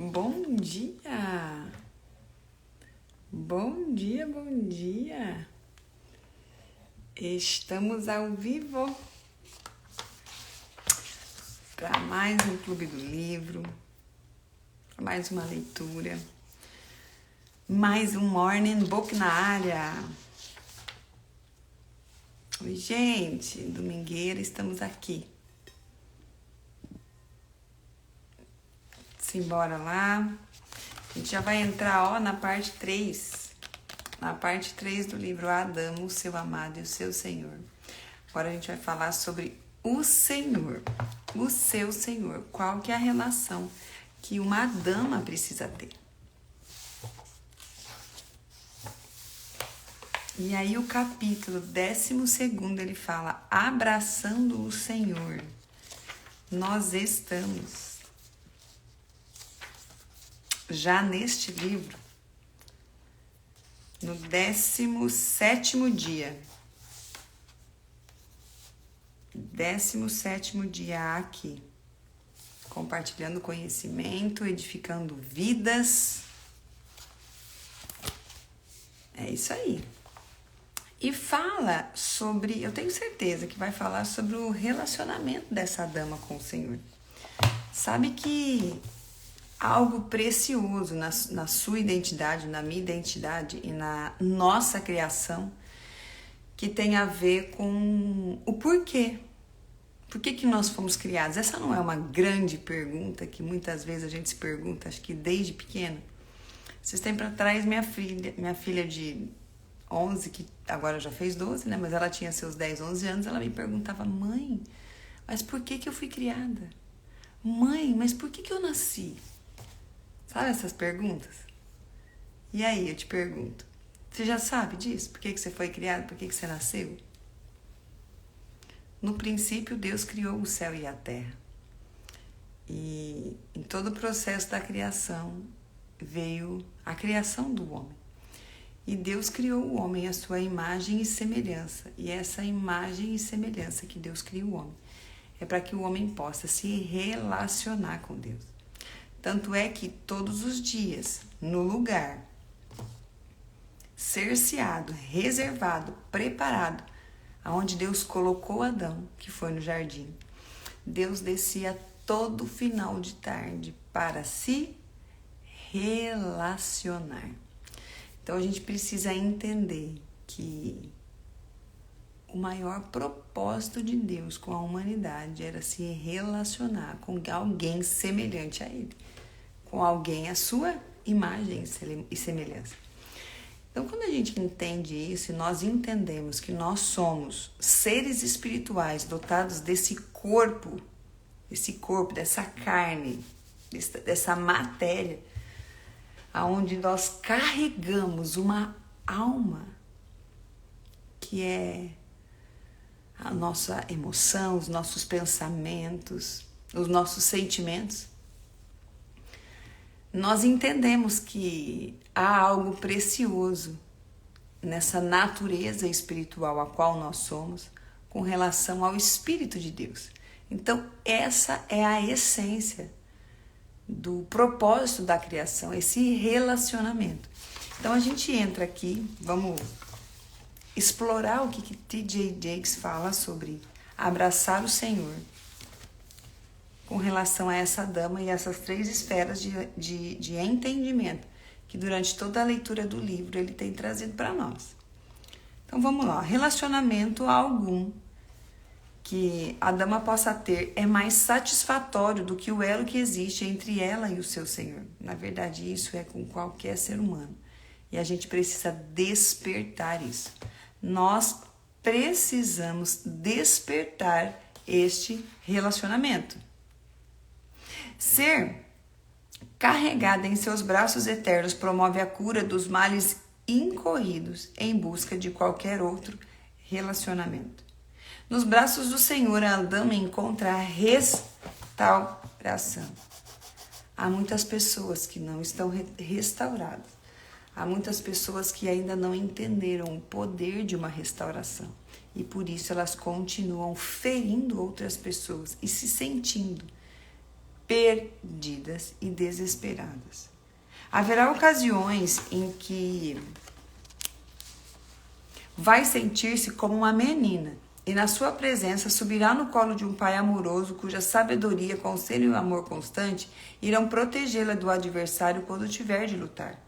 Bom dia! Bom dia, bom dia! Estamos ao vivo para mais um Clube do Livro, para mais uma leitura, mais um Morning Book na área. Oi, gente! Domingueira, estamos aqui. Simbora lá. A gente já vai entrar, na parte 3. Na parte 3 do livro Adão, o seu amado e o seu Senhor. Agora a gente vai falar sobre o Senhor. O seu Senhor. Qual que é a relação que uma dama precisa ter? E aí o capítulo 12º, ele fala, abraçando o Senhor. Nós estamos já neste livro, no 17º dia. 17º dia aqui. Compartilhando conhecimento, edificando vidas. É isso aí. E fala sobre, eu tenho certeza que vai falar sobre o relacionamento dessa dama com o Senhor. Sabe que algo precioso na sua identidade, na minha identidade e na nossa criação, que tem a ver com o porquê. Por que nós fomos criados? Essa não é uma grande pergunta que muitas vezes a gente se pergunta, acho que desde pequena. Esses tempos atrás, minha filha de 11, que agora já fez 12, né? Mas ela tinha seus 10, 11 anos, ela me perguntava, mãe, mas por que eu fui criada? Mãe, mas por que eu nasci? Sabe essas perguntas? E aí, eu te pergunto, você já sabe disso? Por que você foi criado? Por que você nasceu? No princípio, Deus criou o céu e a terra. E em todo o processo da criação, veio a criação do homem. E Deus criou o homem à sua imagem e semelhança. E essa imagem e semelhança que Deus criou o homem é para que o homem possa se relacionar com Deus. Tanto é que todos os dias, no lugar cerceado, reservado, preparado, aonde Deus colocou Adão, que foi no jardim, Deus descia todo final de tarde para se relacionar. Então a gente precisa entender que o maior propósito de Deus com a humanidade era se relacionar com alguém semelhante a Ele, com alguém à sua imagem e semelhança. Então, quando a gente entende isso, nós entendemos que nós somos seres espirituais dotados desse corpo, dessa carne, dessa matéria, aonde nós carregamos uma alma que é a nossa emoção, os nossos pensamentos, os nossos sentimentos. Nós entendemos que há algo precioso nessa natureza espiritual a qual nós somos com relação ao Espírito de Deus. Então, essa é a essência do propósito da criação, esse relacionamento. Então, a gente entra aqui, vamos explorar o que T.J. Jakes fala sobre abraçar o Senhor com relação a essa dama e essas 3 esferas de entendimento que durante toda a leitura do livro ele tem trazido para nós. Então vamos lá, relacionamento algum que a dama possa ter é mais satisfatório do que o elo que existe entre ela e o seu Senhor. Na verdade, isso é com qualquer ser humano. E a gente precisa despertar isso. Nós precisamos despertar este relacionamento. Ser carregada em seus braços eternos promove a cura dos males incorridos em busca de qualquer outro relacionamento. Nos braços do Senhor, a dama encontra a restauração. Há muitas pessoas que não estão restauradas. Há muitas pessoas que ainda não entenderam o poder de uma restauração. E por isso elas continuam ferindo outras pessoas e se sentindo perdidas e desesperadas. Haverá ocasiões em que vai sentir-se como uma menina e na sua presença subirá no colo de um pai amoroso cuja sabedoria, conselho e amor constante irão protegê-la do adversário quando tiver de lutar.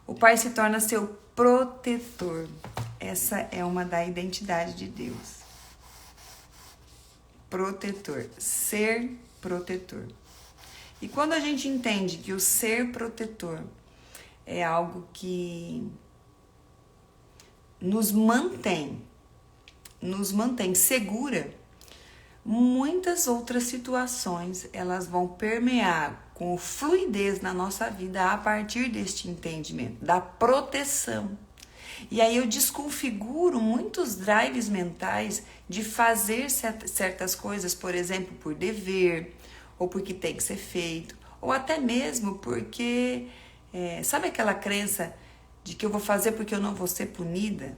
O pai se torna seu protetor. Essa é uma da identidade de Deus. Protetor, ser protetor. E quando a gente entende que o ser protetor é algo que nos mantém segura, muitas outras situações elas vão permear com fluidez na nossa vida a partir deste entendimento, da proteção. E aí eu desconfiguro muitos drives mentais de fazer certas coisas, por exemplo, por dever, ou porque tem que ser feito, ou até mesmo porque, sabe aquela crença de que eu vou fazer porque eu não vou ser punida?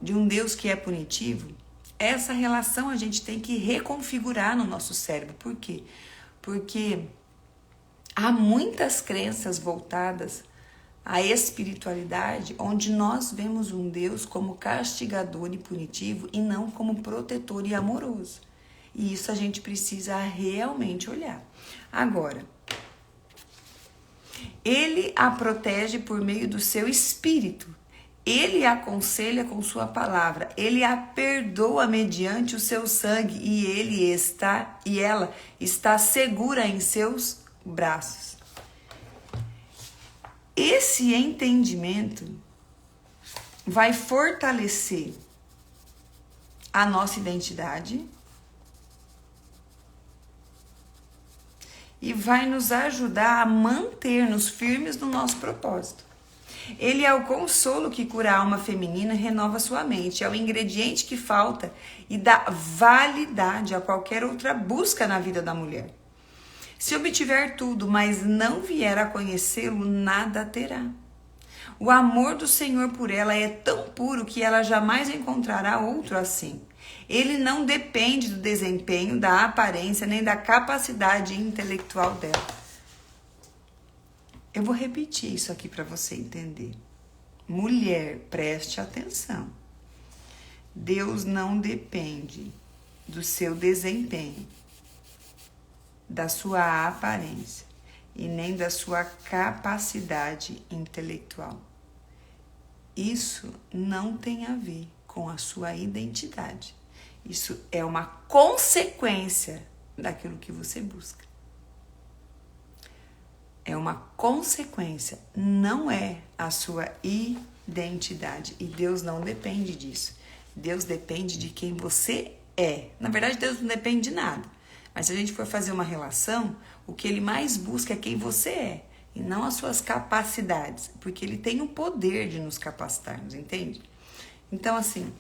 De um Deus que é punitivo? Essa relação a gente tem que reconfigurar no nosso cérebro. Por quê? Porque há muitas crenças voltadas à espiritualidade onde nós vemos um Deus como castigador e punitivo e não como protetor e amoroso. E isso a gente precisa realmente olhar. Agora, ele a protege por meio do seu espírito. Ele a aconselha com sua palavra. Ele a perdoa mediante o seu sangue e ela está segura em seus braços. Esse entendimento vai fortalecer a nossa identidade e vai nos ajudar a manter-nos firmes no nosso propósito. Ele é o consolo que cura a alma feminina e renova sua mente. É o ingrediente que falta e dá validade a qualquer outra busca na vida da mulher. Se obtiver tudo, mas não vier a conhecê-lo, nada terá. O amor do Senhor por ela é tão puro que ela jamais encontrará outro assim. Ele não depende do desempenho, da aparência, nem da capacidade intelectual dela. Eu vou repetir isso aqui para você entender. Mulher, preste atenção. Deus não depende do seu desempenho, da sua aparência e nem da sua capacidade intelectual. Isso não tem a ver com a sua identidade. Isso é uma consequência daquilo que você busca. É uma consequência, não é a sua identidade. E Deus não depende disso. Deus depende de quem você é. Na verdade, Deus não depende de nada. Mas se a gente for fazer uma relação, o que Ele mais busca é quem você é. E não as suas capacidades. Porque Ele tem o poder de nos capacitarmos, entende? Então, assim,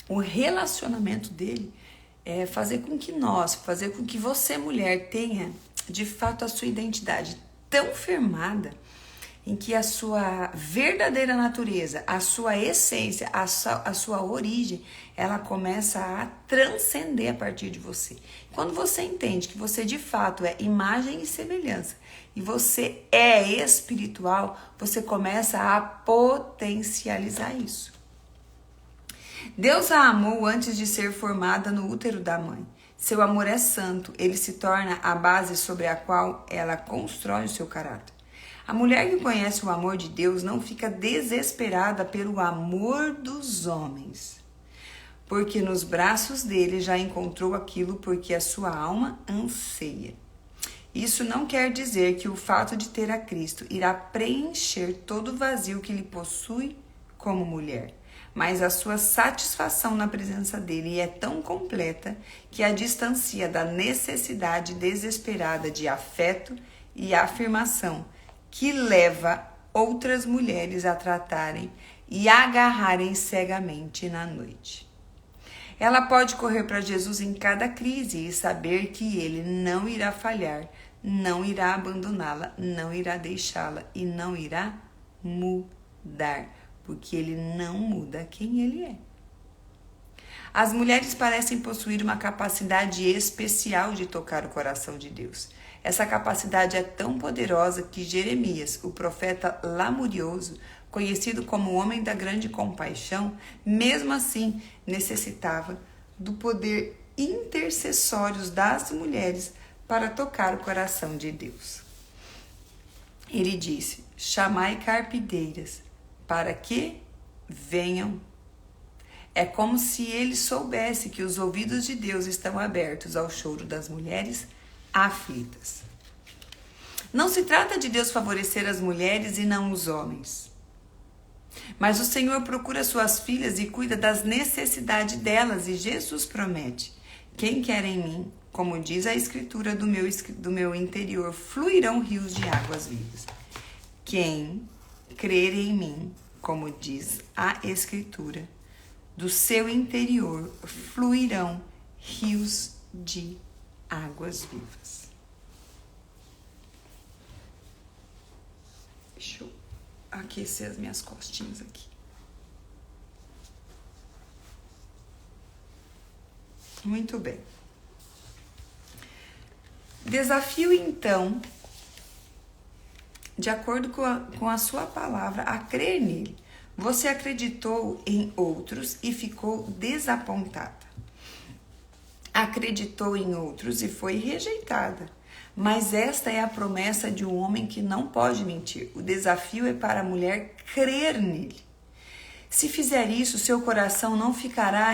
o relacionamento dele é fazer com que você, mulher, tenha de fato a sua identidade tão firmada em que a sua verdadeira natureza, a sua essência, a sua origem, ela começa a transcender a partir de você. Quando você entende que você de fato é imagem e semelhança e você é espiritual, você começa a potencializar isso. Deus a amou antes de ser formada no útero da mãe. Seu amor é santo, ele se torna a base sobre a qual ela constrói o seu caráter. A mulher que conhece o amor de Deus não fica desesperada pelo amor dos homens, porque nos braços dele já encontrou aquilo porque a sua alma anseia. Isso não quer dizer que o fato de ter a Cristo irá preencher todo o vazio que lhe possui como mulher. Mas a sua satisfação na presença dele é tão completa que a distancia da necessidade desesperada de afeto e afirmação que leva outras mulheres a tratarem e agarrarem cegamente na noite. Ela pode correr para Jesus em cada crise e saber que ele não irá falhar, não irá abandoná-la, não irá deixá-la e não irá mudar. Porque ele não muda quem ele é. As mulheres parecem possuir uma capacidade especial de tocar o coração de Deus. Essa capacidade é tão poderosa que Jeremias, o profeta lamurioso, conhecido como o homem da grande compaixão, mesmo assim necessitava do poder intercessório das mulheres para tocar o coração de Deus. Ele disse: chamai carpideiras para que venham. É como se ele soubesse que os ouvidos de Deus estão abertos ao choro das mulheres aflitas. Não se trata de Deus favorecer as mulheres e não os homens. Mas o Senhor procura suas filhas e cuida das necessidades delas, e Jesus promete: quem quer em mim, como diz a Escritura, do meu interior fluirão rios de águas vivas. Quem crer em mim, como diz a Escritura, do seu interior fluirão rios de águas vivas. Deixa eu aquecer as minhas costinhas aqui. Muito bem. Desafio, então, de acordo com a sua palavra, a crer nele. Você acreditou em outros e ficou desapontada. Acreditou em outros e foi rejeitada. Mas esta é a promessa de um homem que não pode mentir. O desafio é para a mulher crer nele. Se fizer isso, seu coração não ficará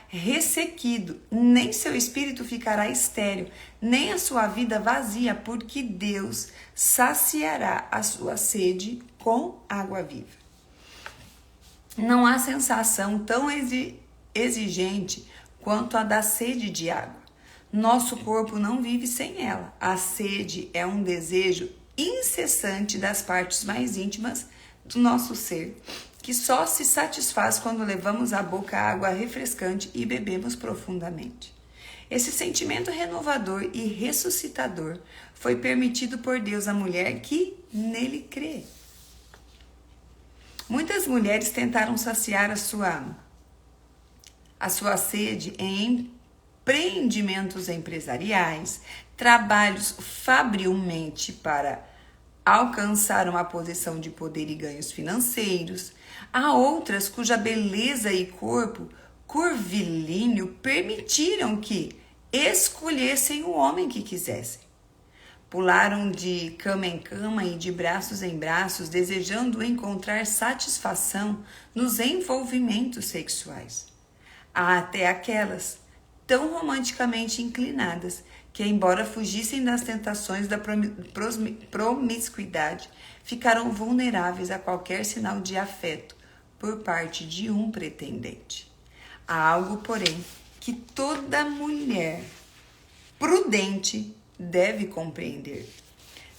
ressequido, nem seu espírito ficará estéril, nem a sua vida vazia, porque Deus saciará a sua sede com água viva. Não há sensação tão exigente quanto a da sede de água. Nosso corpo não vive sem ela. A sede é um desejo incessante das partes mais íntimas do nosso ser, que só se satisfaz quando levamos à boca água refrescante e bebemos profundamente. Esse sentimento renovador e ressuscitador foi permitido por Deus à mulher que nele crê. Muitas mulheres tentaram saciar a sua sede em empreendimentos empresariais, trabalhos fabrilmente para alcançar uma posição de poder e ganhos financeiros. Há outras cuja beleza e corpo curvilíneo permitiram que escolhessem o homem que quisessem. Pularam de cama em cama e de braços em braços, desejando encontrar satisfação nos envolvimentos sexuais. Há até aquelas tão romanticamente inclinadas que, embora fugissem das tentações da promiscuidade, ficaram vulneráveis a qualquer sinal de afeto por parte de um pretendente. Há algo, porém, que toda mulher prudente deve compreender.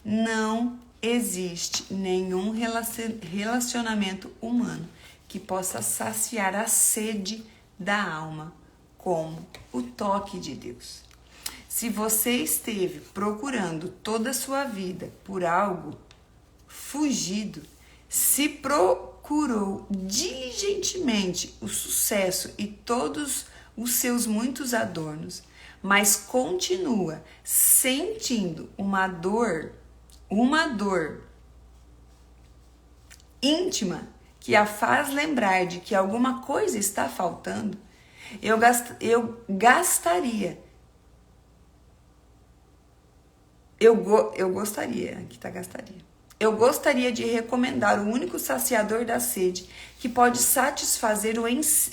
Não existe nenhum relacionamento humano que possa saciar a sede da alma como o toque de Deus. Se você esteve procurando toda a sua vida por algo fugido, se procurou diligentemente o sucesso e todos os seus muitos adornos, mas continua sentindo uma dor íntima que a faz lembrar de que alguma coisa está faltando, eu gostaria de recomendar o único saciador da sede que pode satisfazer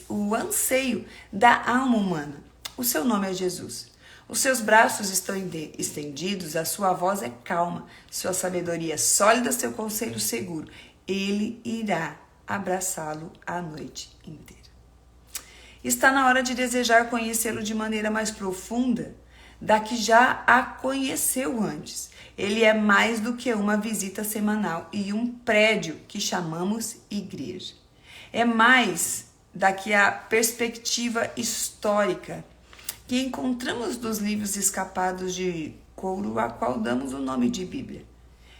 o anseio da alma humana. O seu nome é Jesus. Os seus braços estão estendidos, a sua voz é calma, sua sabedoria é sólida, seu conselho seguro. Ele irá abraçá-lo a noite inteira. Está na hora de desejar conhecê-lo de maneira mais profunda da que já a conheceu antes. Ele é mais do que uma visita semanal e um prédio que chamamos igreja. É mais da que a perspectiva histórica que encontramos nos livros escapados de couro, a qual damos o nome de Bíblia.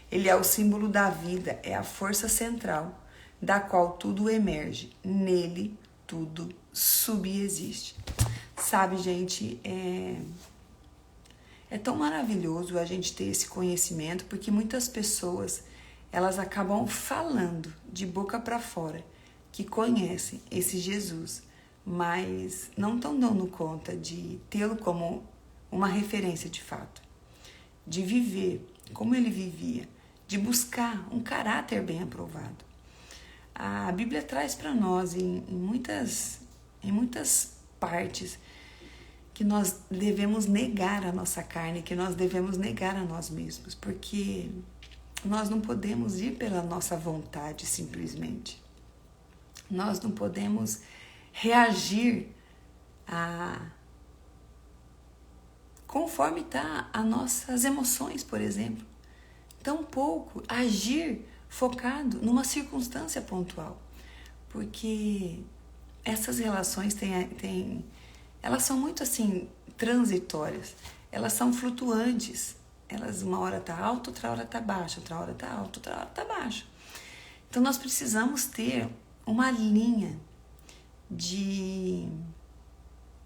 Ele é o símbolo da vida, é a força central da qual tudo emerge. Nele, tudo subexiste. Sabe, gente, é tão maravilhoso a gente ter esse conhecimento, porque muitas pessoas, elas acabam falando de boca para fora que conhecem esse Jesus, mas não estão dando conta de tê-lo como uma referência de fato, de viver como ele vivia, de buscar um caráter bem aprovado. A Bíblia traz para nós em muitas partes que nós devemos negar a nossa carne, que nós devemos negar a nós mesmos, porque nós não podemos ir pela nossa vontade simplesmente. Nós não podemos reagir conforme tá as nossas emoções, por exemplo. Tampouco agir focado numa circunstância pontual, porque essas relações elas são muito assim transitórias, elas são flutuantes, elas uma hora tá alto, outra hora tá baixo, outra hora tá alto, outra hora tá baixo. Então nós precisamos ter uma linha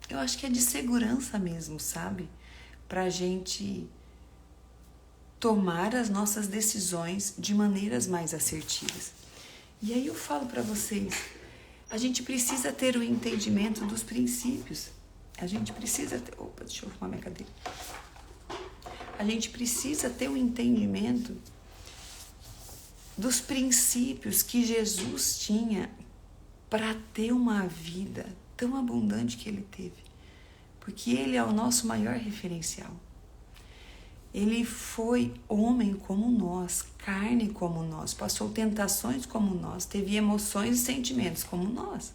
eu acho que é de segurança mesmo, sabe? Pra gente tomar as nossas decisões de maneiras mais assertivas. E aí eu falo para vocês, a gente precisa ter o entendimento dos princípios. A gente precisa ter... Opa, deixa eu arrumar minha cadeira. A gente precisa ter o entendimento dos princípios que Jesus tinha para ter uma vida tão abundante que ele teve. Porque ele é o nosso maior referencial. Ele foi homem como nós, carne como nós, passou tentações como nós, teve emoções e sentimentos como nós.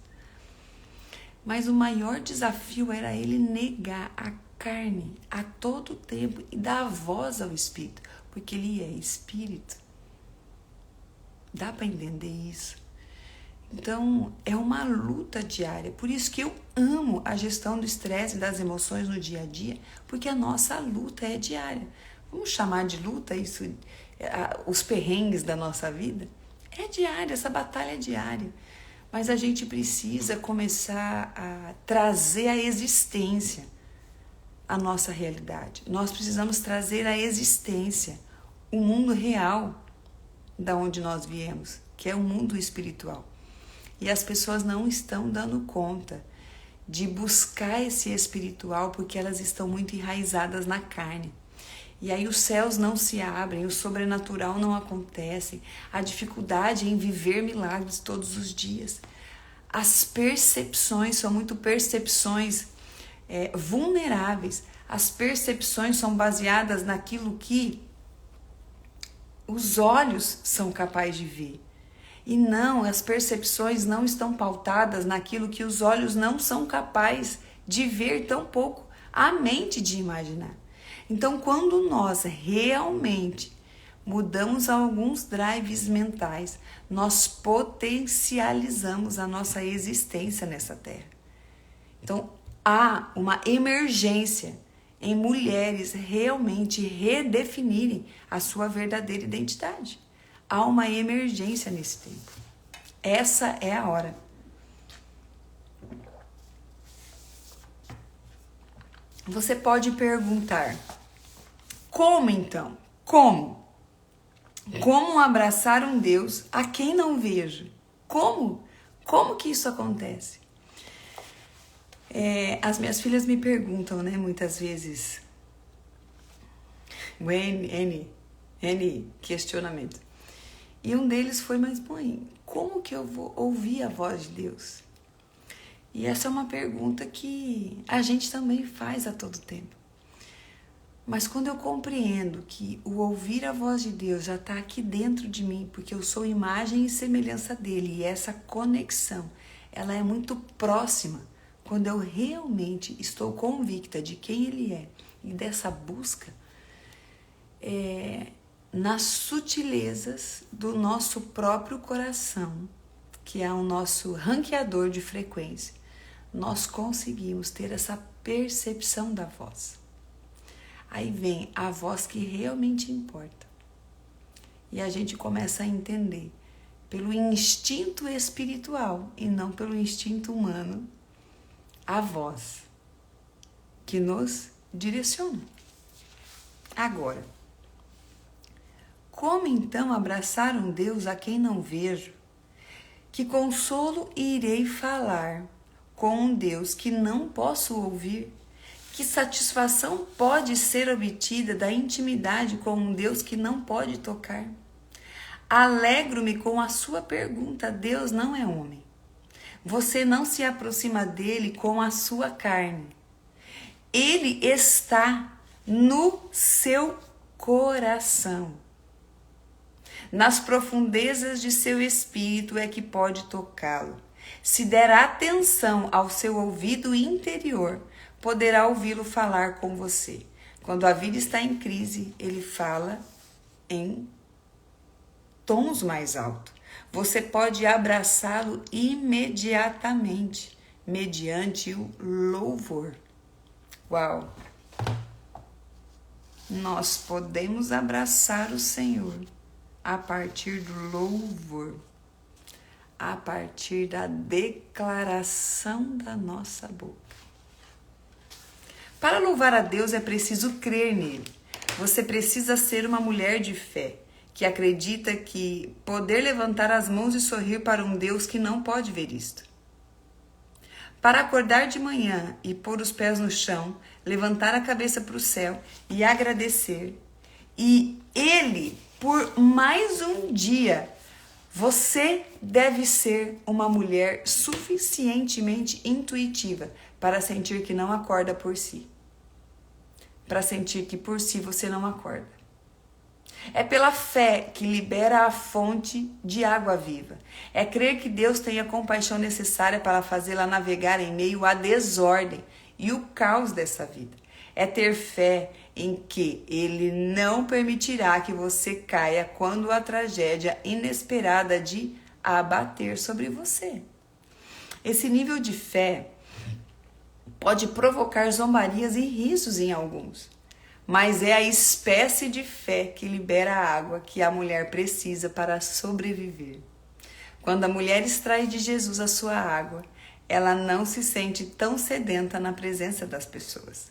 Mas o maior desafio era ele negar a carne a todo tempo e dar voz ao Espírito, porque ele é Espírito. Dá para entender isso? Então, é uma luta diária. Por isso que eu amo a gestão do estresse e das emoções no dia a dia, porque a nossa luta é diária. Vamos chamar de luta isso, os perrengues da nossa vida? É diária, essa batalha é diária. Mas a gente precisa começar a trazer à existência a nossa realidade. Nós precisamos trazer à existência o mundo real da onde nós viemos, que é o mundo espiritual. E as pessoas não estão dando conta de buscar esse espiritual porque elas estão muito enraizadas na carne. E aí os céus não se abrem, o sobrenatural não acontece, a dificuldade em viver milagres todos os dias. As percepções são muito percepções vulneráveis. As percepções são baseadas naquilo que os olhos são capazes de ver. E não, as percepções não estão pautadas naquilo que os olhos não são capazes de ver, tampouco a mente de imaginar. Então, quando nós realmente mudamos alguns drives mentais, nós potencializamos a nossa existência nessa terra. Então, há uma emergência em mulheres realmente redefinirem a sua verdadeira identidade. Há uma emergência nesse tempo. Essa é a hora. Você pode perguntar, como então? Como? Como abraçar um Deus a quem não vejo? Como? Como que isso acontece? As minhas filhas me perguntam, né, muitas vezes, N questionamento. E um deles foi, mas mãe, como que eu vou ouvir a voz de Deus? E essa é uma pergunta que a gente também faz a todo tempo. Mas quando eu compreendo que o ouvir a voz de Deus já está aqui dentro de mim, porque eu sou imagem e semelhança dele, e essa conexão, ela é muito próxima, quando eu realmente estou convicta de quem ele é e dessa busca, nas sutilezas do nosso próprio coração, que é o nosso ranqueador de frequência, nós conseguimos ter essa percepção da voz. Aí vem a voz que realmente importa. E a gente começa a entender pelo instinto espiritual e não pelo instinto humano, a voz que nos direciona. Agora, como então abraçar um Deus a quem não vejo? Que consolo irei falar com um Deus que não posso ouvir? Que satisfação pode ser obtida da intimidade com um Deus que não pode tocar? Alegro-me com a sua pergunta: Deus não é homem. Você não se aproxima dele com a sua carne. Ele está no seu coração. Nas profundezas de seu espírito é que pode tocá-lo. Se der atenção ao seu ouvido interior, poderá ouvi-lo falar com você. Quando a vida está em crise, ele fala em tons mais altos. Você pode abraçá-lo imediatamente, mediante o louvor. Uau! Nós podemos abraçar o Senhor a partir do louvor, a partir da declaração da nossa boca. Para louvar a Deus é preciso crer nele. Você precisa ser uma mulher de fé, que acredita que poder levantar as mãos e sorrir para um Deus que não pode ver isto. Para acordar de manhã e pôr os pés no chão, levantar a cabeça para o céu e agradecer. E Ele, por mais um dia, você deve ser uma mulher suficientemente intuitiva para sentir que não acorda por si. Para sentir que por si você não acorda. É pela fé que libera a fonte de água viva. É crer que Deus tem a compaixão necessária para fazê-la navegar em meio à desordem e o caos dessa vida. É ter fé em que Ele não permitirá que você caia quando a tragédia inesperada de abater sobre você. Esse nível de fé pode provocar zombarias e risos em alguns. Mas é a espécie de fé que libera a água que a mulher precisa para sobreviver. Quando a mulher extrai de Jesus a sua água, ela não se sente tão sedenta na presença das pessoas.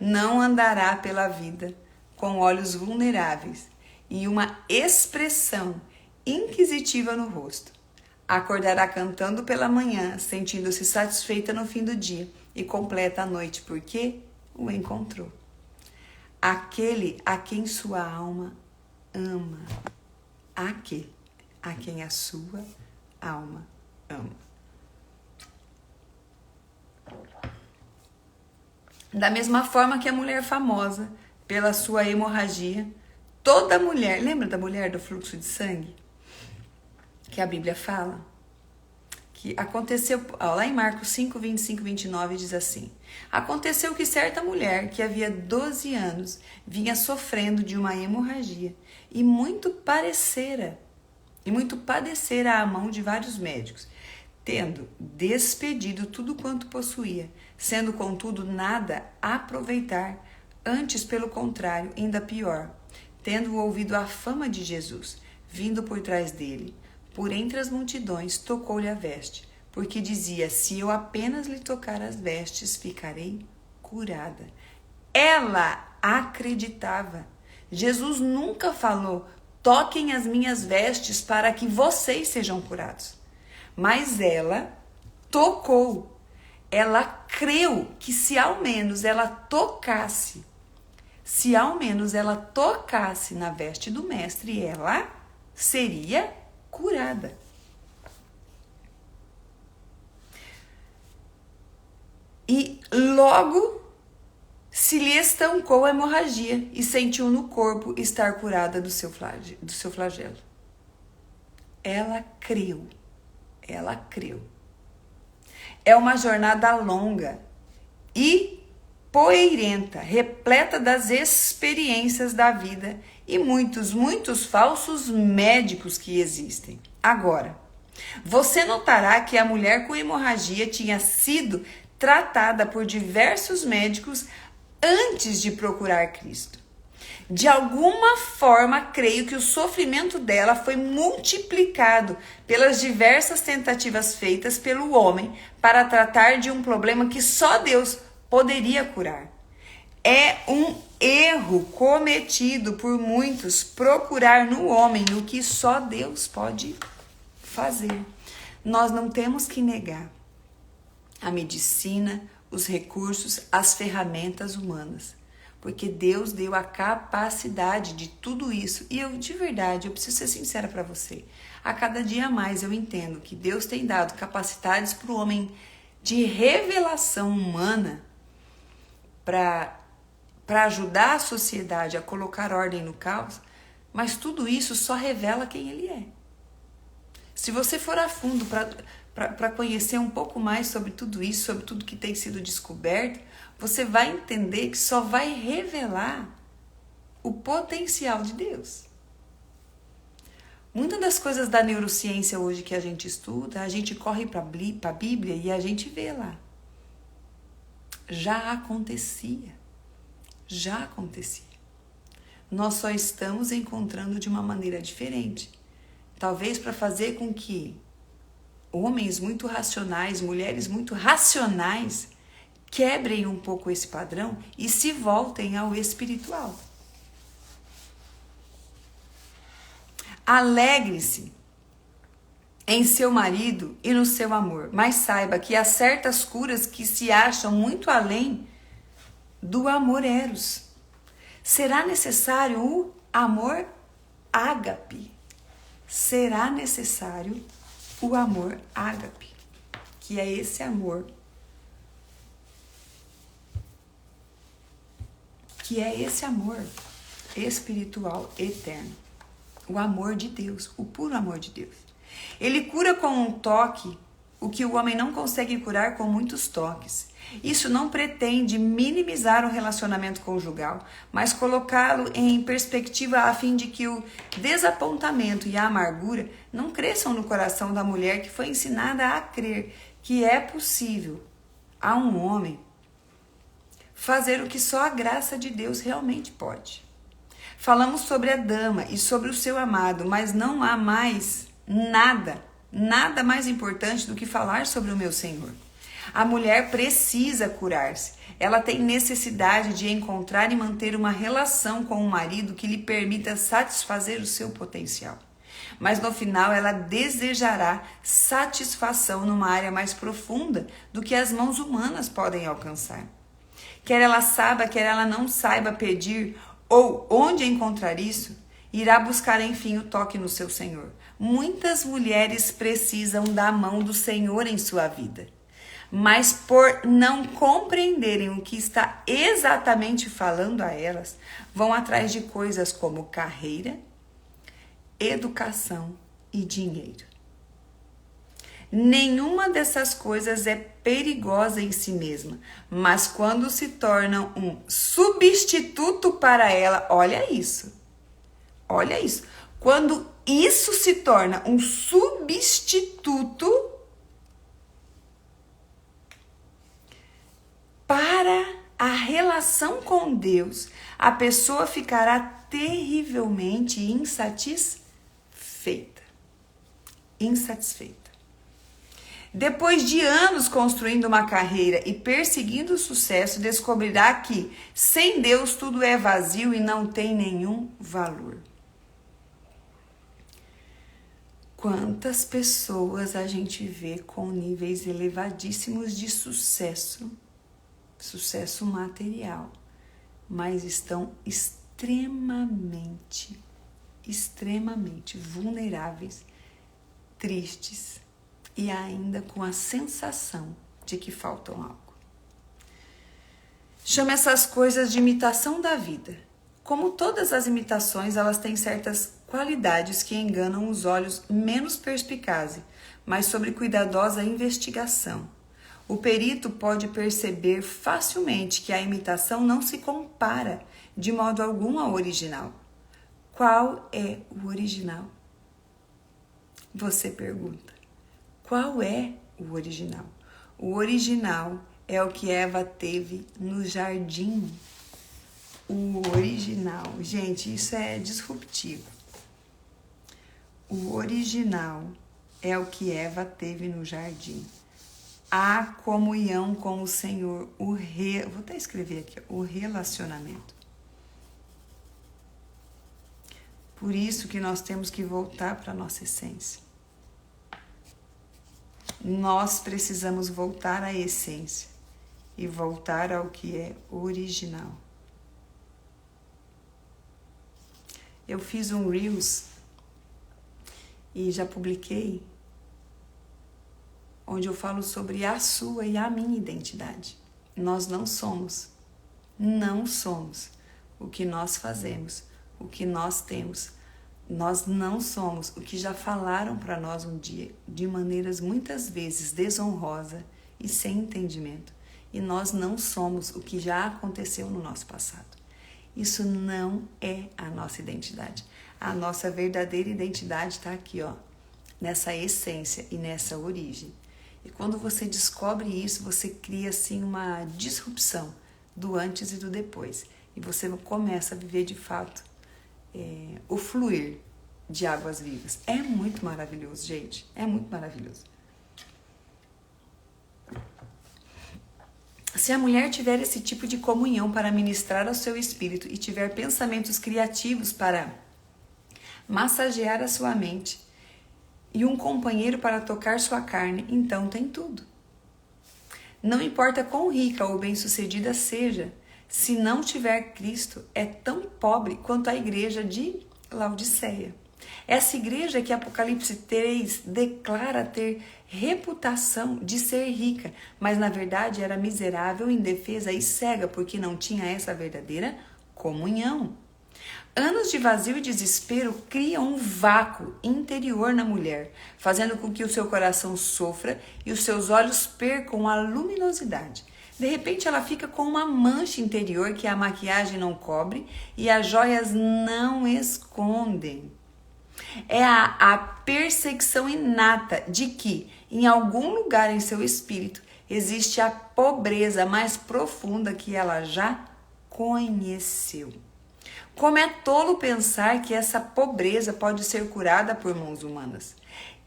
Não andará pela vida com olhos vulneráveis e uma expressão inquisitiva no rosto. Acordará cantando pela manhã, sentindo-se satisfeita no fim do dia e completa a noite porque o encontrou. Aquele a quem sua alma ama. Aquele a quem a sua alma ama. Da mesma forma que a mulher famosa, pela sua hemorragia, toda mulher, lembra da mulher do fluxo de sangue? Que a Bíblia fala? Que aconteceu, lá em Marcos 5, 25 e 29 diz assim: aconteceu que certa mulher que havia 12 anos vinha sofrendo de uma hemorragia e muito padecera à mão de vários médicos, tendo despedido tudo quanto possuía, sendo contudo nada a aproveitar, antes pelo contrário, ainda pior, tendo ouvido a fama de Jesus, vindo por trás dele, por entre as multidões, tocou-lhe a veste, porque dizia: se eu apenas lhe tocar as vestes, ficarei curada. Ela acreditava. Jesus nunca falou: toquem as minhas vestes para que vocês sejam curados. Mas ela tocou. Ela creu que se ao menos ela tocasse na veste do mestre, ela seria curada. E logo se lhe estancou a hemorragia e sentiu no corpo estar curada do seu flagelo. Ela creu. Ela creu. É uma jornada longa e poeirenta, repleta das experiências da vida e muitos falsos médicos que existem. Agora, você notará que a mulher com hemorragia tinha sido tratada por diversos médicos antes de procurar Cristo. De alguma forma, creio que o sofrimento dela foi multiplicado pelas diversas tentativas feitas pelo homem para tratar de um problema que só Deus poderia curar. É um erro cometido por muitos procurar no homem o que só Deus pode fazer. Nós não temos que negar a medicina, os recursos, as ferramentas humanas, porque Deus deu a capacidade de tudo isso. E eu, de verdade, eu preciso ser sincera para você. A cada dia mais eu entendo que Deus tem dado capacidades para o homem de revelação humana para ajudar a sociedade a colocar ordem no caos, mas tudo isso só revela quem ele é. Se você for a fundo para conhecer um pouco mais sobre tudo isso, sobre tudo que tem sido descoberto, você vai entender que só vai revelar o potencial de Deus. Muitas das coisas da neurociência hoje que a gente estuda, a gente corre para a Bíblia e a gente vê lá. Já acontecia. Nós só estamos encontrando de uma maneira diferente. Talvez para fazer com que homens muito racionais, mulheres muito racionais, quebrem um pouco esse padrão e se voltem ao espiritual. Alegre-se em seu marido e no seu amor, mas saiba que há certas curas que se acham muito além do amor eros. Será necessário o amor ágape. Será necessário o amor ágape, que é esse amor espiritual eterno, o amor de Deus, o puro amor de Deus. Ele cura com um toque o que o homem não consegue curar com muitos toques. Isso não pretende minimizar o relacionamento conjugal, mas colocá-lo em perspectiva a fim de que o desapontamento e a amargura não cresçam no coração da mulher que foi ensinada a crer que é possível a um homem fazer o que só a graça de Deus realmente pode. Falamos sobre a dama e sobre o seu amado, mas não há mais nada mais importante do que falar sobre o meu Senhor. A mulher precisa curar-se. Ela tem necessidade de encontrar e manter uma relação com um marido que lhe permita satisfazer o seu potencial. Mas no final ela desejará satisfação numa área mais profunda do que as mãos humanas podem alcançar. Quer ela saiba, quer ela não saiba pedir ou onde encontrar isso, irá buscar enfim o toque no seu Senhor. Muitas mulheres precisam da mão do Senhor em sua vida, mas por não compreenderem o que está exatamente falando a elas, vão atrás de coisas como carreira, educação e dinheiro. Nenhuma dessas coisas é perigosa em si mesma, mas quando se tornam um substituto para ela, olha isso. Quando isso se torna um substituto para a relação com Deus, a pessoa ficará terrivelmente insatisfeita. Depois de anos construindo uma carreira e perseguindo o sucesso, descobrirá que sem Deus tudo é vazio e não tem nenhum valor. Quantas pessoas a gente vê com níveis elevadíssimos de sucesso material, mas estão extremamente vulneráveis, tristes e ainda com a sensação de que faltam algo. Chama essas coisas de imitação da vida. Como todas as imitações, elas têm certas qualidades que enganam os olhos menos perspicazes, mas sobre cuidadosa investigação. O perito pode perceber facilmente que a imitação não se compara de modo algum ao original. Qual é o original? Você pergunta. Qual é o original? O original é o que Eva teve no jardim. o original. Gente, isso é disruptivo. O original é o que Eva teve no jardim. A comunhão com o Senhor, vou até escrever aqui, o relacionamento. Por isso que nós temos que voltar para a nossa essência. Nós precisamos voltar à essência e voltar ao que é original. Eu fiz um Reels e já publiquei, onde eu falo sobre a sua e a minha identidade. Nós não somos o que nós fazemos, o que nós temos. Nós não somos o que já falaram para nós um dia, de maneiras muitas vezes desonrosa e sem entendimento. E nós não somos o que já aconteceu no nosso passado. Isso não é a nossa identidade. A nossa verdadeira identidade está aqui, ó, nessa essência e nessa origem. E quando você descobre isso, você cria assim uma disrupção do antes e do depois. E você começa a viver de fato o fluir de águas vivas. É muito maravilhoso, gente. É muito maravilhoso. Se a mulher tiver esse tipo de comunhão para ministrar ao seu espírito e tiver pensamentos criativos para massagear a sua mente e um companheiro para tocar sua carne, então tem tudo. Não importa quão rica ou bem-sucedida seja, se não tiver Cristo, é tão pobre quanto a igreja de Laodiceia. Essa igreja que Apocalipse 3 declara ter reputação de ser rica, mas na verdade era miserável, indefesa e cega, porque não tinha essa verdadeira comunhão. Anos de vazio e desespero criam um vácuo interior na mulher, fazendo com que o seu coração sofra e os seus olhos percam a luminosidade. De repente ela fica com uma mancha interior que a maquiagem não cobre e as joias não escondem. É a percepção inata de que em algum lugar em seu espírito existe a pobreza mais profunda que ela já conheceu. Como é tolo pensar que essa pobreza pode ser curada por mãos humanas.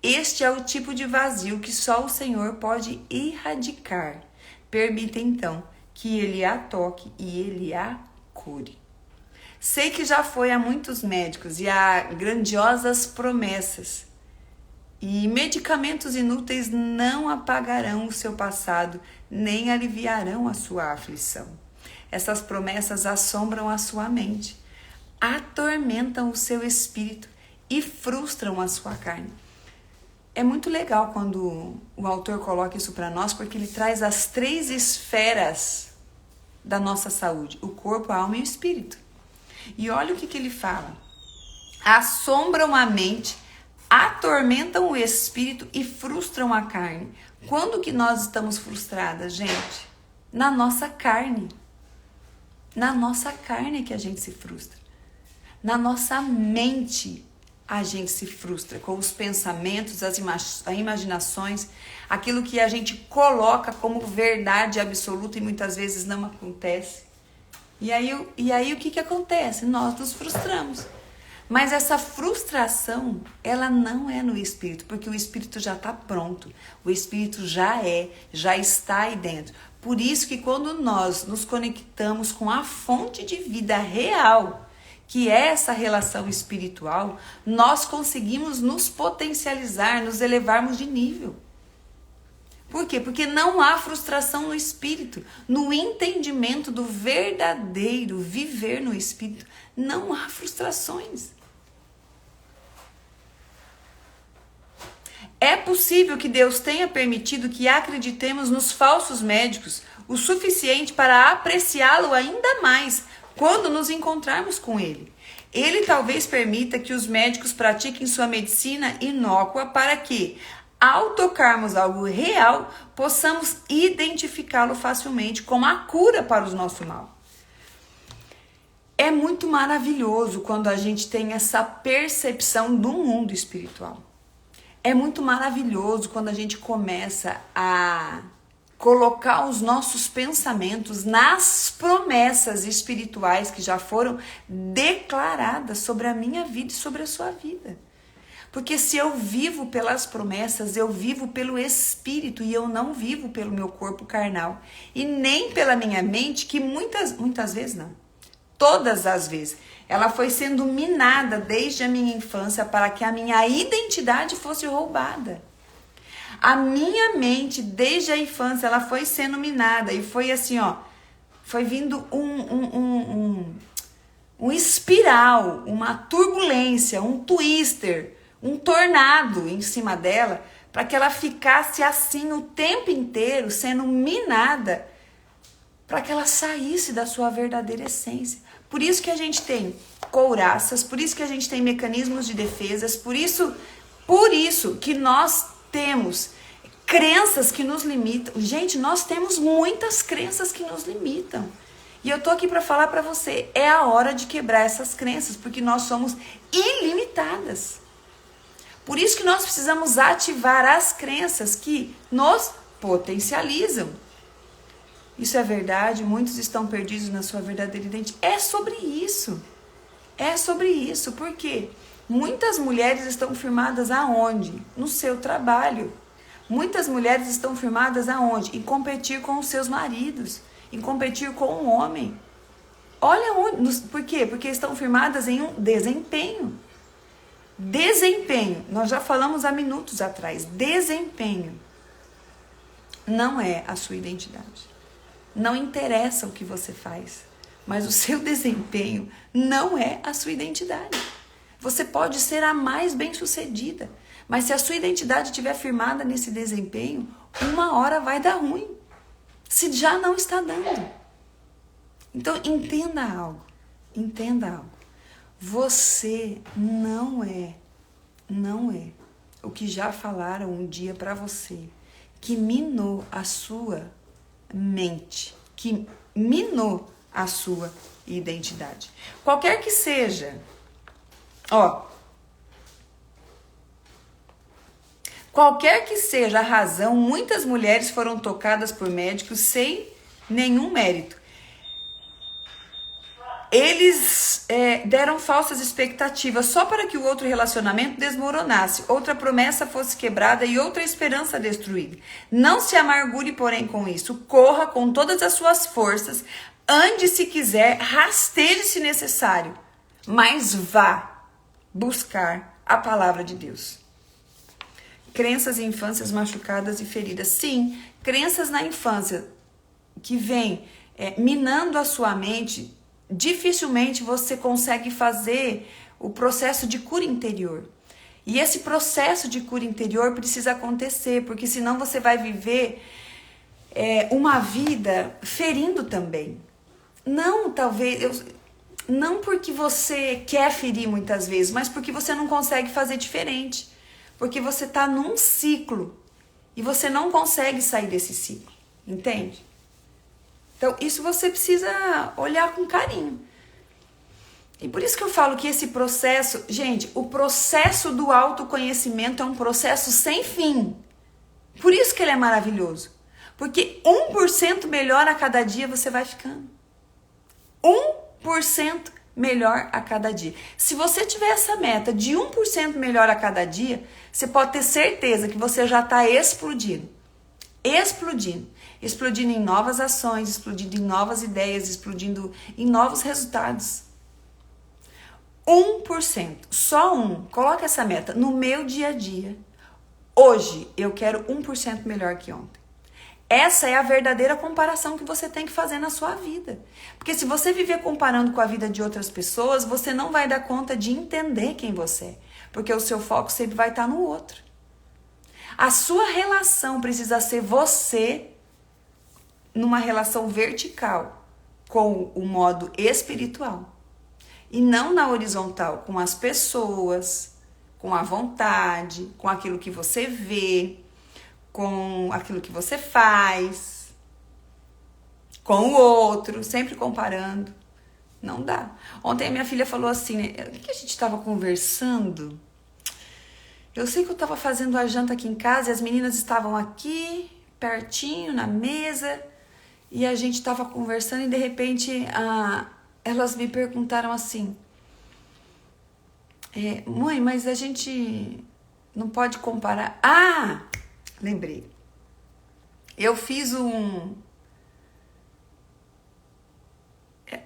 Este é o tipo de vazio que só o Senhor pode erradicar. Permita então que Ele a toque e Ele a cure. Sei que já foi a muitos médicos e a grandiosas promessas. E medicamentos inúteis não apagarão o seu passado, nem aliviarão a sua aflição. Essas promessas assombram a sua mente, atormentam o seu espírito e frustram a sua carne. É muito legal quando o autor coloca isso para nós, porque ele traz as 3 esferas da nossa saúde: o corpo, a alma e o espírito. E olha o que ele fala: assombram a mente, atormentam o espírito e frustram a carne. Quando que nós estamos frustradas, gente? Na nossa carne. Na nossa carne é que a gente se frustra. Na nossa mente a gente se frustra com os pensamentos, as imaginações, aquilo que a gente coloca como verdade absoluta e muitas vezes não acontece. E aí o que acontece? Nós nos frustramos. Mas essa frustração, ela não é no espírito, porque o espírito já está pronto. O espírito já está aí dentro. Por isso que quando nós nos conectamos com a fonte de vida real, que é essa relação espiritual, nós conseguimos nos potencializar, nos elevarmos de nível. Por quê? Porque não há frustração no espírito. No entendimento do verdadeiro viver no espírito, não há frustrações. É possível que Deus tenha permitido que acreditemos nos falsos médicos o suficiente para apreciá-lo ainda mais quando nos encontrarmos com ele. Ele talvez permita que os médicos pratiquem sua medicina inócua para que, ao tocarmos algo real, possamos identificá-lo facilmente como a cura para o nosso mal. É muito maravilhoso quando a gente tem essa percepção do mundo espiritual. É muito maravilhoso quando a gente começa a colocar os nossos pensamentos nas promessas espirituais que já foram declaradas sobre a minha vida e sobre a sua vida. Porque se eu vivo pelas promessas, eu vivo pelo Espírito e eu não vivo pelo meu corpo carnal. E nem pela minha mente, que muitas vezes não. Todas as vezes. Ela foi sendo minada desde a minha infância para que a minha identidade fosse roubada. A minha mente, desde a infância, ela foi sendo minada. E foi assim, ó. Foi vindo um espiral, uma turbulência, um twister, um tornado em cima dela, para que ela ficasse assim o tempo inteiro, sendo minada, para que ela saísse da sua verdadeira essência. Por isso que a gente tem couraças, por isso que a gente tem mecanismos de defesas, por isso que nós temos crenças que nos limitam. Gente, nós temos muitas crenças que nos limitam. E eu tô aqui para falar para você, é a hora de quebrar essas crenças, porque nós somos ilimitadas. Por isso que nós precisamos ativar as crenças que nos potencializam. Isso é verdade, muitos estão perdidos na sua verdadeira identidade. É sobre isso. É sobre isso. Por quê? Muitas mulheres estão firmadas aonde? No seu trabalho. Muitas mulheres estão firmadas aonde? Em competir com os seus maridos. Em competir com um homem. Olha onde. Por quê? Porque estão firmadas em um desempenho. Desempenho, nós já falamos há minutos atrás, desempenho não é a sua identidade. Não interessa o que você faz, mas o seu desempenho não é a sua identidade. Você pode ser a mais bem-sucedida, mas se a sua identidade estiver firmada nesse desempenho, uma hora vai dar ruim, se já não está dando. Então entenda algo. Você não é o que já falaram um dia para você, que minou a sua mente, que minou a sua identidade. Qualquer que seja, qualquer que seja a razão, muitas mulheres foram tocadas por médicos sem nenhum mérito. Eles deram falsas expectativas só para que o outro relacionamento desmoronasse, outra promessa fosse quebrada e outra esperança destruída. Não se amargure, porém, com isso. Corra com todas as suas forças, ande se quiser, rasteje se necessário, mas vá buscar a palavra de Deus. Crenças em infâncias machucadas e feridas. Sim, crenças na infância que vêm minando a sua mente. Dificilmente você consegue fazer o processo de cura interior. E esse processo de cura interior precisa acontecer, porque senão você vai viver uma vida ferindo também. Não, não porque você quer ferir muitas vezes, mas porque você não consegue fazer diferente. Porque você está num ciclo e você não consegue sair desse ciclo, entende? Então, isso você precisa olhar com carinho. E por isso que eu falo que esse processo... Gente, o processo do autoconhecimento é um processo sem fim. Por isso que ele é maravilhoso. Porque 1% melhor a cada dia você vai ficando. 1% melhor a cada dia. Se você tiver essa meta de 1% melhor a cada dia, você pode ter certeza que você já está explodindo. Explodindo em novas ações, explodindo em novas ideias, explodindo em novos resultados. 1%, só 1%, coloca essa meta no meu dia a dia. Hoje eu quero 1% melhor que ontem. Essa é a verdadeira comparação que você tem que fazer na sua vida. Porque se você viver comparando com a vida de outras pessoas, você não vai dar conta de entender quem você é. Porque o seu foco sempre vai estar no outro. A sua relação precisa ser você numa relação vertical com o modo espiritual. E não na horizontal, com as pessoas, com a vontade, com aquilo que você vê, com aquilo que você faz, com o outro, sempre comparando. Não dá. Ontem a minha filha falou assim, né? O que a gente estava Eu sei que eu estava fazendo a janta aqui em casa e as meninas estavam aqui, pertinho na mesa e a gente tava conversando e de repente elas me perguntaram assim, mãe, mas a gente não pode comparar. Lembrei. Eu fiz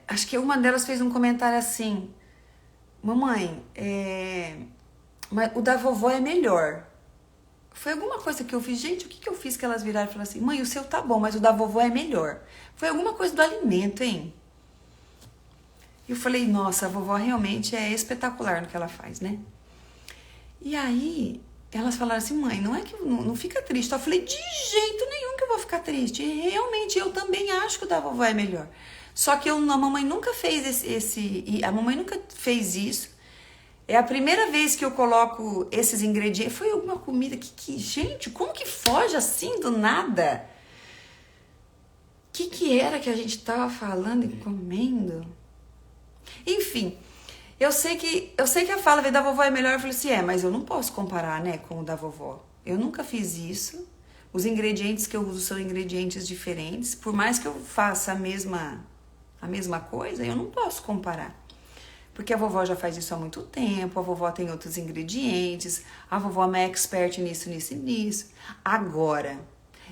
acho que uma delas fez um comentário assim, mamãe, mas o da vovó é melhor. Foi alguma coisa que eu fiz. Gente, o que eu fiz que elas viraram e falaram assim, mãe, o seu tá bom, mas o da vovó é melhor. Foi alguma coisa do alimento, hein? Eu falei, nossa, a vovó realmente é espetacular no que ela faz, né? E aí, elas falaram assim, mãe, não é que não fica triste. Eu falei, de jeito nenhum que eu vou ficar triste. Realmente, eu também acho que o da vovó é melhor. Só que a mamãe nunca fez a mamãe nunca fez isso. É a primeira vez que eu coloco esses ingredientes. Foi alguma comida que gente, como que foge assim do nada? O que era que a gente tava falando e comendo? Enfim, eu sei que a fala da vovó é melhor. Eu falei assim, mas eu não posso comparar, né, com o da vovó. Eu nunca fiz isso. Os ingredientes que eu uso são ingredientes diferentes. Por mais que eu faça a mesma coisa, eu não posso comparar. Porque a vovó já faz isso há muito tempo, a vovó tem outros ingredientes, a vovó é uma expert nisso, nisso e nisso. Agora,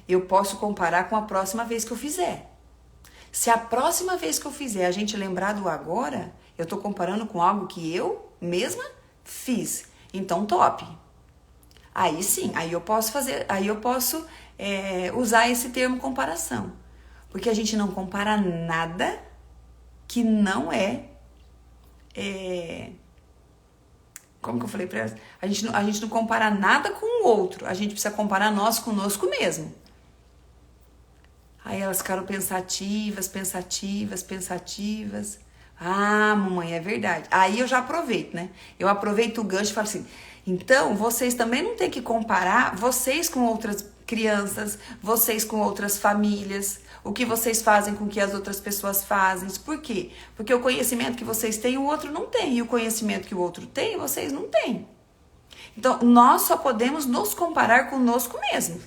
eu posso comparar com a próxima vez que eu fizer. Se a próxima vez que eu fizer a gente lembrar do agora, eu tô comparando com algo que eu mesma fiz. Então, top. Aí sim, aí eu posso usar esse termo comparação. Porque a gente não compara nada que não como que eu falei pra elas? A gente não compara nada com o outro. A gente precisa comparar nós conosco mesmo. Aí elas ficaram pensativas. Mamãe, é verdade. Aí eu já aproveito, né? Eu aproveito o gancho e falo assim, então vocês também não tem que comparar vocês com outras crianças, vocês com outras famílias, o que vocês fazem com o que as outras pessoas fazem. Por quê? Porque o conhecimento que vocês têm, o outro não tem. E o conhecimento que o outro tem, vocês não têm. Então, nós só podemos nos comparar conosco mesmo.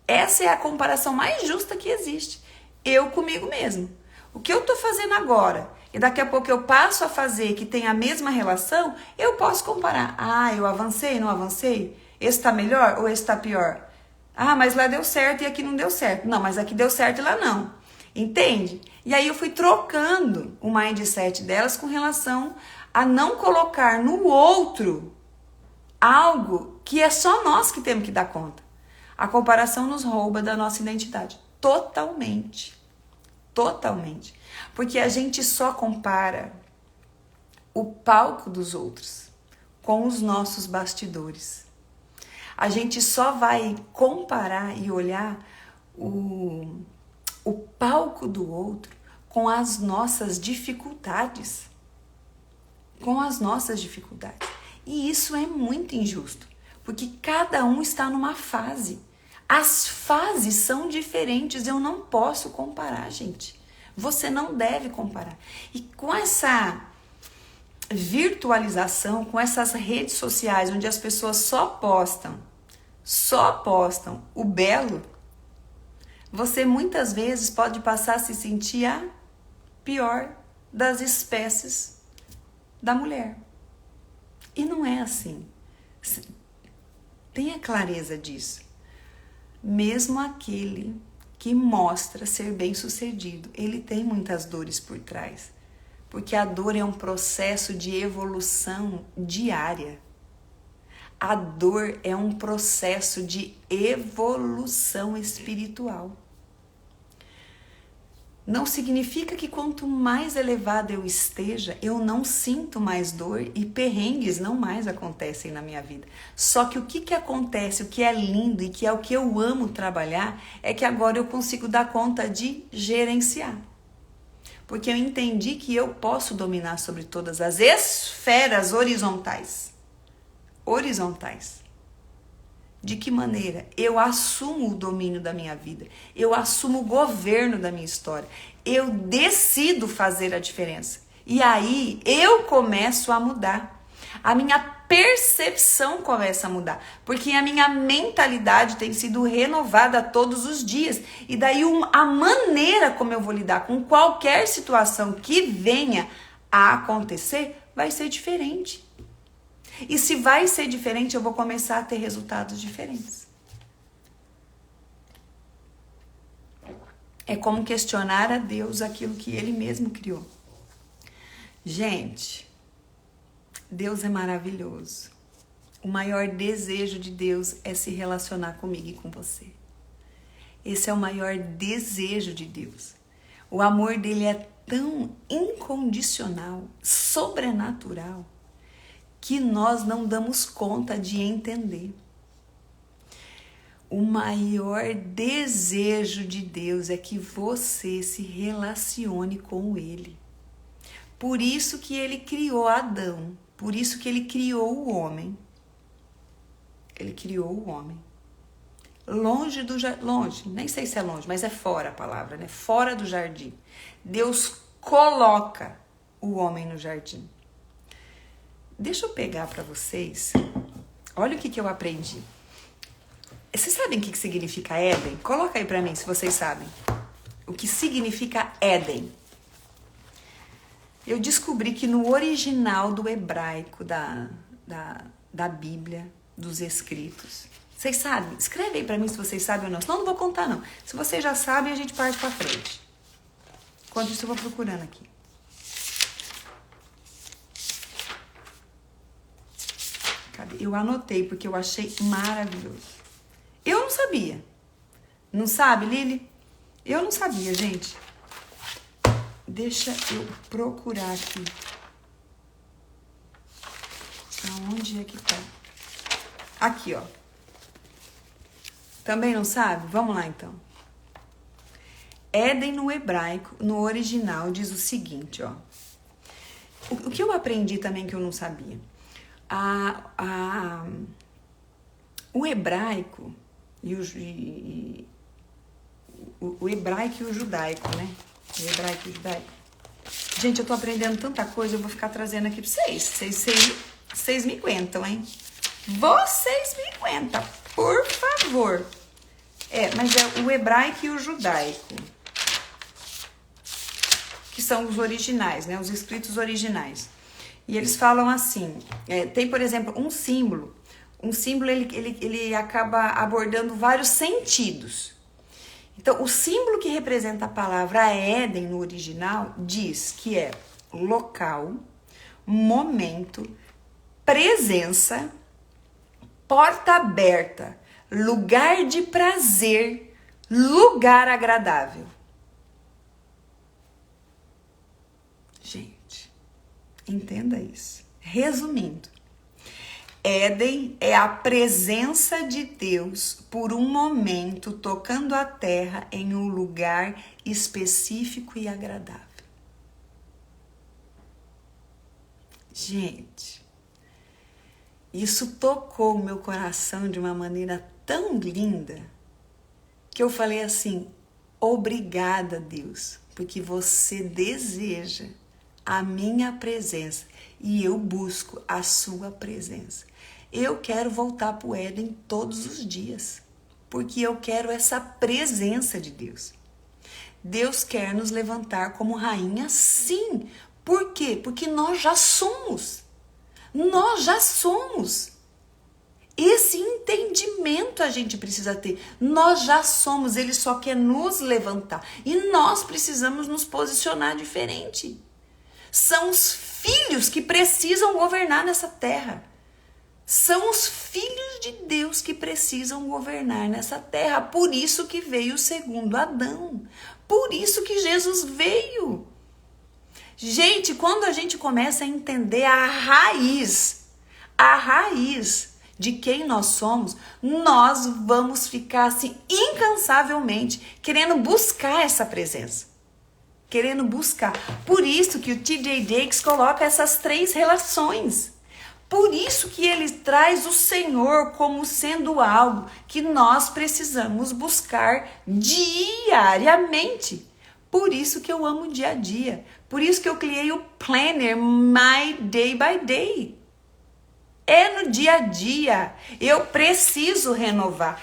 Essa é a comparação mais justa que existe. Eu comigo mesmo. O que eu estou fazendo agora e daqui a pouco eu passo a fazer que tem a mesma relação, eu posso comparar. Eu avancei, não avancei? Esse está melhor ou esse está pior? Mas lá deu certo e aqui não deu certo. Não, mas aqui deu certo e lá não. Entende? E aí eu fui trocando o mindset delas com relação a não colocar no outro algo que é só nós que temos que dar conta. A comparação nos rouba da nossa identidade. Totalmente. Totalmente. Porque a gente só compara o palco dos outros com os nossos bastidores. A gente só vai comparar e olhar o palco do outro com as nossas dificuldades. Com as nossas dificuldades. E isso é muito injusto, porque cada um está numa fase. As fases são diferentes, eu não posso comparar, gente. Você não deve comparar. E com essa virtualização, com essas redes sociais onde as pessoas só postam o belo, você muitas vezes pode passar a se sentir a pior das espécies da mulher. E não é assim. Tenha clareza disso. Mesmo aquele que mostra ser bem-sucedido, ele tem muitas dores por trás. Porque a dor é um processo de evolução diária. A dor é um processo de evolução espiritual. Não significa que quanto mais elevada eu esteja, eu não sinto mais dor e perrengues não mais acontecem na minha vida. Só que o que acontece, o que é lindo e que é o que eu amo trabalhar, é que agora eu consigo dar conta de gerenciar. Porque eu entendi que eu posso dominar sobre todas as esferas horizontais. De que maneira? Eu assumo o domínio da minha vida. Eu assumo o governo da minha história. Eu decido fazer a diferença. E aí eu começo a mudar. A minha percepção começa a mudar, porque a minha mentalidade tem sido renovada todos os dias, e daí a maneira como eu vou lidar com qualquer situação que venha a acontecer vai ser diferente. E se vai ser diferente, eu vou começar a ter resultados diferentes. É como questionar a Deus aquilo que Ele mesmo criou. Gente, Deus é maravilhoso. O maior desejo de Deus é se relacionar comigo e com você. Esse é o maior desejo de Deus. O amor dele é tão incondicional, sobrenatural, que nós não damos conta de entender. O maior desejo de Deus é que você se relacione com ele. Por isso que ele criou Adão, por isso que ele criou o homem. Ele criou o homem. Longe, nem sei se é longe, mas é fora a palavra, né? Fora do jardim. Deus coloca o homem no jardim. Deixa eu pegar para vocês. Olha o que eu aprendi. Vocês sabem o que significa Éden? Coloca aí para mim, se vocês sabem. O que significa Éden? Eu descobri que no original do hebraico da Bíblia, dos escritos, vocês sabem? Escreve aí pra mim se vocês sabem ou não. Senão eu não vou contar, não. Se vocês já sabem, a gente parte pra frente. Enquanto isso, eu vou procurando aqui. Cadê? Eu anotei porque eu achei maravilhoso. Eu não sabia. Não sabe, Lili? Eu não sabia, gente. Deixa eu procurar aqui. Aonde é que tá? Aqui, ó. Também não sabe? Vamos lá, então. Éden no hebraico, no original, diz o seguinte, ó. O que eu aprendi também que eu não sabia? O hebraico o hebraico e o judaico, né? O hebraico e o judaico. Gente, eu tô aprendendo tanta coisa, eu vou ficar trazendo aqui pra vocês. Vocês me aguentam, hein? Vocês me aguentam, por favor. Mas é o hebraico e o judaico, que são os originais, né? Os escritos originais. E eles falam assim, tem, por exemplo, um símbolo. Um símbolo, ele acaba abordando vários sentidos. Então, o símbolo que representa a palavra Éden no original diz que é local, momento, presença, porta aberta, lugar de prazer, lugar agradável. Gente, entenda isso. Resumindo, Éden é a presença de Deus por um momento tocando a terra em um lugar específico e agradável. Gente, isso tocou o meu coração de uma maneira tão linda que eu falei assim: obrigada, Deus, porque você deseja a minha presença e eu busco a sua presença. Eu quero voltar para o Éden todos os dias, porque eu quero essa presença de Deus. Deus quer nos levantar como rainha, sim. Por quê? Porque nós já somos. Nós já somos. Esse entendimento a gente precisa ter. Nós já somos, ele só quer nos levantar. E nós precisamos nos posicionar diferente. São os filhos que precisam governar nessa terra. São os filhos de Deus que precisam governar nessa terra. Por isso que veio o segundo Adão. Por isso que Jesus veio. Gente, quando a gente começa a entender a raiz de quem nós somos, nós vamos ficar assim incansavelmente querendo buscar essa presença. Querendo buscar. Por isso que o T.D. Jakes coloca essas 3 relações. Por isso que ele traz o Senhor como sendo algo que nós precisamos buscar diariamente. Por isso que eu amo o dia a dia. Por isso que eu criei o Planner My Day by Day. É no dia a dia. Eu preciso renovar.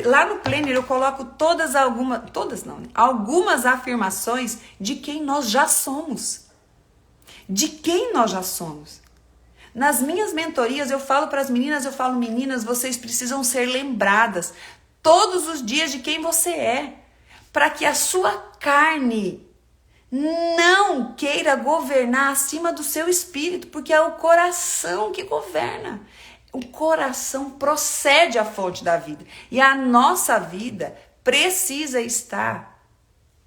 Lá no Planner eu coloco algumas afirmações de quem nós já somos. De quem nós já somos. Nas minhas mentorias eu falo para as meninas, meninas, vocês precisam ser lembradas todos os dias de quem você é, para que a sua carne não queira governar acima do seu espírito, porque é o coração que governa. O coração procede à fonte da vida. E a nossa vida precisa estar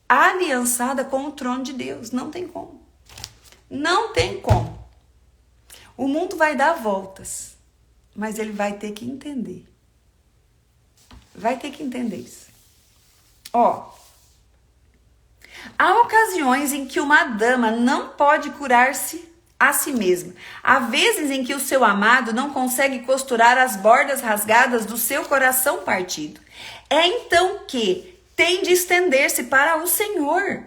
aliançada com o trono de Deus. Não tem como. Não tem como. O mundo vai dar voltas, mas ele vai ter que entender. Vai ter que entender isso. Há ocasiões em que uma dama não pode curar-se a si mesma. Há vezes em que o seu amado não consegue costurar as bordas rasgadas do seu coração partido. É então que tem de estender-se para o Senhor.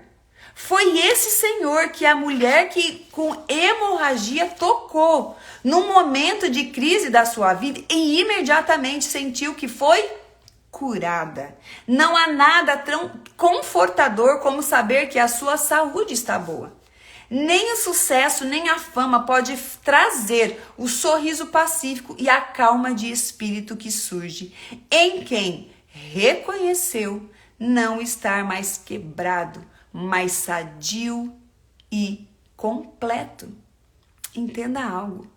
Foi esse Senhor que a mulher que com hemorragia tocou no momento de crise da sua vida e imediatamente sentiu que foi curada. Não há nada tão confortador como saber que a sua saúde está boa. Nem o sucesso, nem a fama pode trazer o sorriso pacífico e a calma de espírito que surge em quem reconheceu não estar mais quebrado, mas sadio e completo. Entenda algo.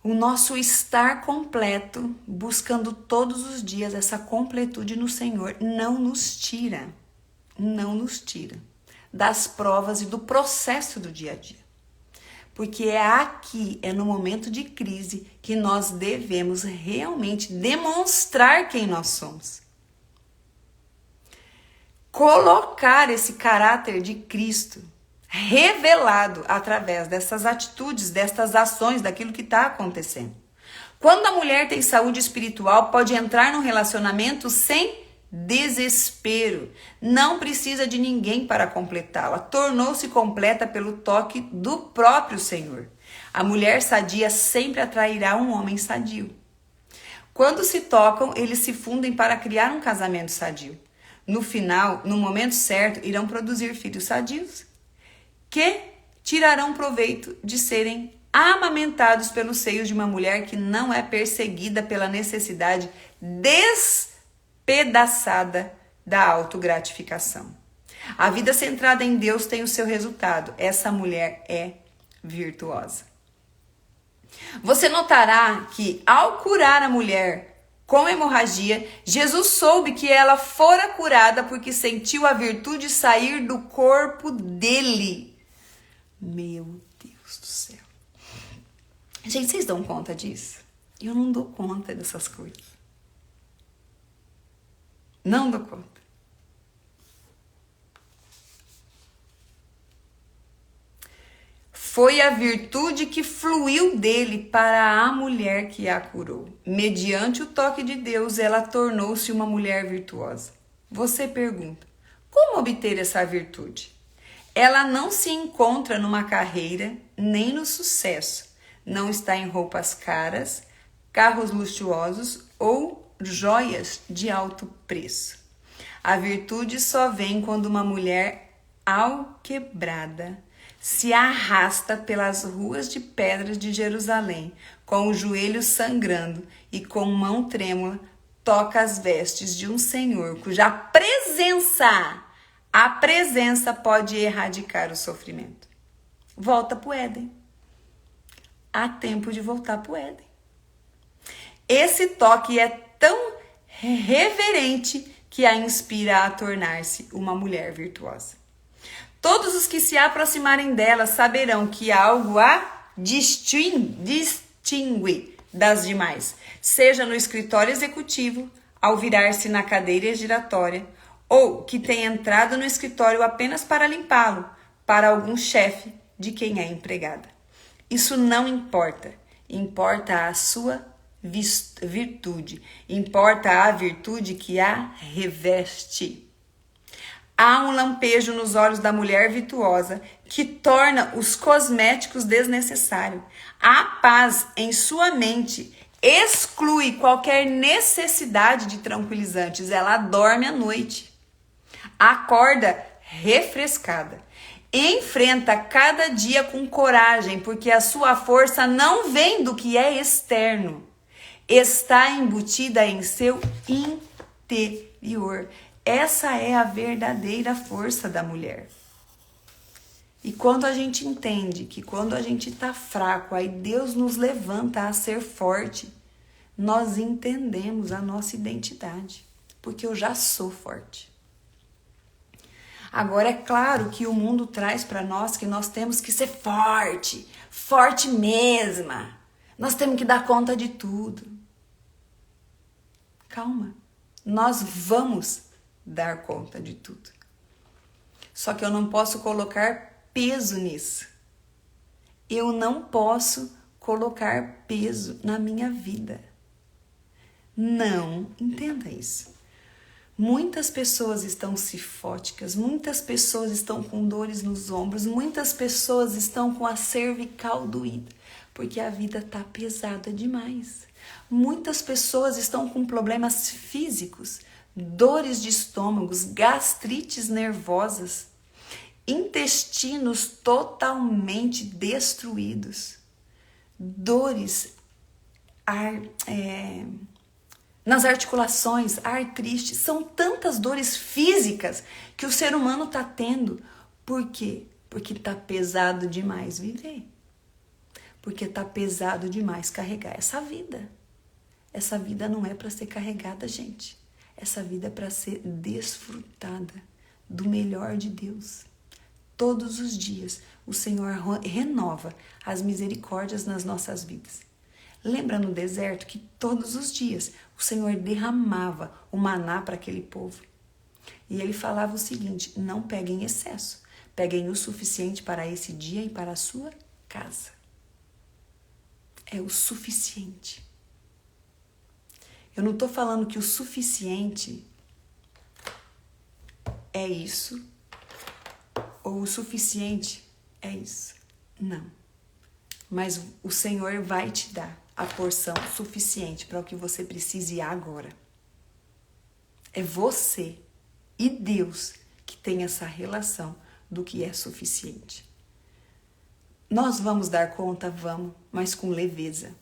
O nosso estar completo, buscando todos os dias essa completude no Senhor, não nos tira das provas e do processo do dia a dia. Porque é aqui, é no momento de crise, que nós devemos realmente demonstrar quem nós somos. Colocar esse caráter de Cristo revelado através dessas atitudes, dessas ações, daquilo que está acontecendo. Quando a mulher tem saúde espiritual, pode entrar num relacionamento sem desespero. Não precisa de ninguém para completá-la. Tornou-se completa pelo toque do próprio Senhor. A mulher sadia sempre atrairá um homem sadio. Quando se tocam, eles se fundem para criar um casamento sadio. No final, no momento certo, irão produzir filhos sadios, que tirarão proveito de serem amamentados pelos seios de uma mulher que não é perseguida pela necessidade despedaçada da autogratificação. A vida centrada em Deus tem o seu resultado. Essa mulher é virtuosa. Você notará que, ao curar a mulher com hemorragia, Jesus soube que ela fora curada porque sentiu a virtude sair do corpo dele. Meu Deus do céu. Gente, vocês dão conta disso? Eu não dou conta dessas coisas. Não dou conta. Foi a virtude que fluiu dele para a mulher que a curou. Mediante o toque de Deus, ela tornou-se uma mulher virtuosa. Você pergunta, como obter essa virtude? Ela não se encontra numa carreira, nem no sucesso. Não está em roupas caras, carros luxuosos ou joias de alto preço. A virtude só vem quando uma mulher alquebrada se arrasta pelas ruas de pedras de Jerusalém, com os joelhos sangrando e com mão trêmula, toca as vestes de um Senhor cuja a presença pode erradicar o sofrimento. Volta para o Éden. Há tempo de voltar para o Éden. Esse toque é tão reverente que a inspira a tornar-se uma mulher virtuosa. Todos os que se aproximarem dela saberão que algo a distingue das demais, seja no escritório executivo, ao virar-se na cadeira giratória, ou que tenha entrado no escritório apenas para limpá-lo, para algum chefe de quem é empregada. Isso não importa. Importa a sua virtude. Importa a virtude que a reveste. Há um lampejo nos olhos da mulher virtuosa que torna os cosméticos desnecessários. A paz em sua mente exclui qualquer necessidade de tranquilizantes. Ela dorme à noite, acorda refrescada, enfrenta cada dia com coragem, porque a sua força não vem do que é externo, está embutida em seu interior. Essa é a verdadeira força da mulher. E quando a gente entende que quando a gente está fraco, aí Deus nos levanta a ser forte, nós entendemos a nossa identidade, porque eu já sou forte. Agora é claro que o mundo traz para nós que nós temos que ser forte, forte mesma. Nós temos que dar conta de tudo. Calma, nós vamos dar conta de tudo. Só que eu não posso colocar peso nisso. Eu não posso colocar peso na minha vida. Não, entenda isso. Muitas pessoas estão cifóticas, muitas pessoas estão com dores nos ombros, muitas pessoas estão com a cervical doída, porque a vida está pesada demais. Muitas pessoas estão com problemas físicos, dores de estômagos, gastrites nervosas, intestinos totalmente destruídos, dores nas articulações, artrite, são tantas dores físicas que o ser humano está tendo. Por quê? Porque está pesado demais viver. Porque está pesado demais carregar essa vida. Essa vida não é para ser carregada, gente. Essa vida é para ser desfrutada do melhor de Deus. Todos os dias o Senhor renova as misericórdias nas nossas vidas. Lembra no deserto que todos os dias o Senhor derramava o maná para aquele povo. E ele falava o seguinte: não peguem excesso, peguem o suficiente para esse dia e para a sua casa. É o suficiente. Eu não estou falando que o suficiente é isso, ou o suficiente é isso. Não. Mas o Senhor vai te dar a porção suficiente para o que você precise agora. É você e Deus que tem essa relação do que é suficiente. Nós vamos dar conta? Vamos, mas com leveza.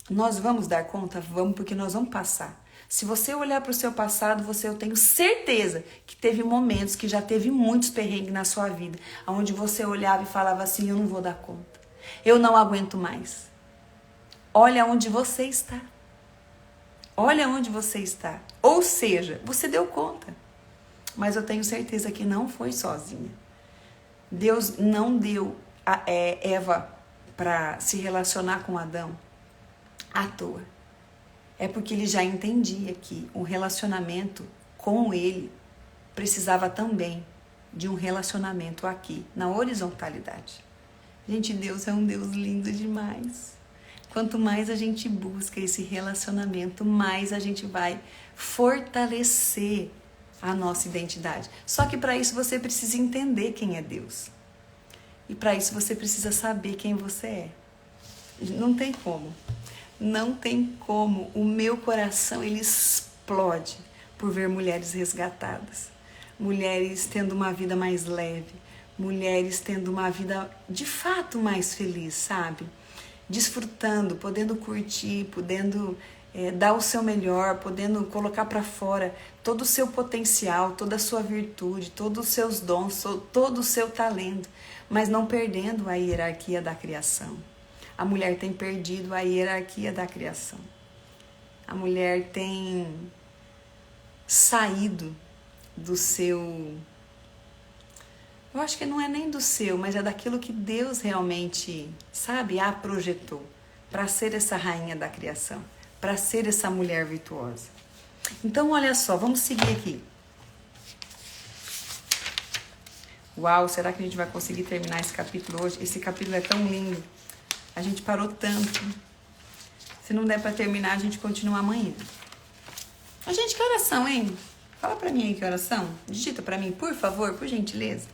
Nós vamos dar conta? Vamos, porque nós vamos passar. Se você olhar para o seu passado, eu tenho certeza que teve momentos, que já teve muitos perrengues na sua vida, onde você olhava e falava assim: eu não vou dar conta, eu não aguento mais. Olha onde você está. Olha onde você está. Ou seja, você deu conta. Mas eu tenho certeza que não foi sozinha. Deus não deu a Eva para se relacionar com Adão à toa. É porque ele já entendia que o relacionamento com ele precisava também de um relacionamento aqui, na horizontalidade. Gente, Deus é um Deus lindo demais. Quanto mais a gente busca esse relacionamento, mais a gente vai fortalecer a nossa identidade. Só que para isso você precisa entender quem é Deus. E para isso você precisa saber quem você é. Não tem como. Não tem como. O meu coração, ele explode por ver mulheres resgatadas. Mulheres tendo uma vida mais leve. Mulheres tendo uma vida de fato mais feliz, sabe? Desfrutando, podendo curtir, podendo dar o seu melhor, podendo colocar para fora todo o seu potencial, toda a sua virtude, todos os seus dons, todo o seu talento, mas não perdendo a hierarquia da criação. A mulher tem perdido a hierarquia da criação. A mulher tem saído do seu... Eu acho que não é nem do seu, mas é daquilo que Deus realmente, sabe, a projetou para ser essa rainha da criação, para ser essa mulher virtuosa. Então, olha só, vamos seguir aqui. Uau, será que a gente vai conseguir terminar esse capítulo hoje? Esse capítulo é tão lindo. A gente parou tanto. Se não der para terminar, a gente continua amanhã. A gente, que horas são, hein? Fala pra mim aí que horas são. Digita pra mim, por favor, por gentileza.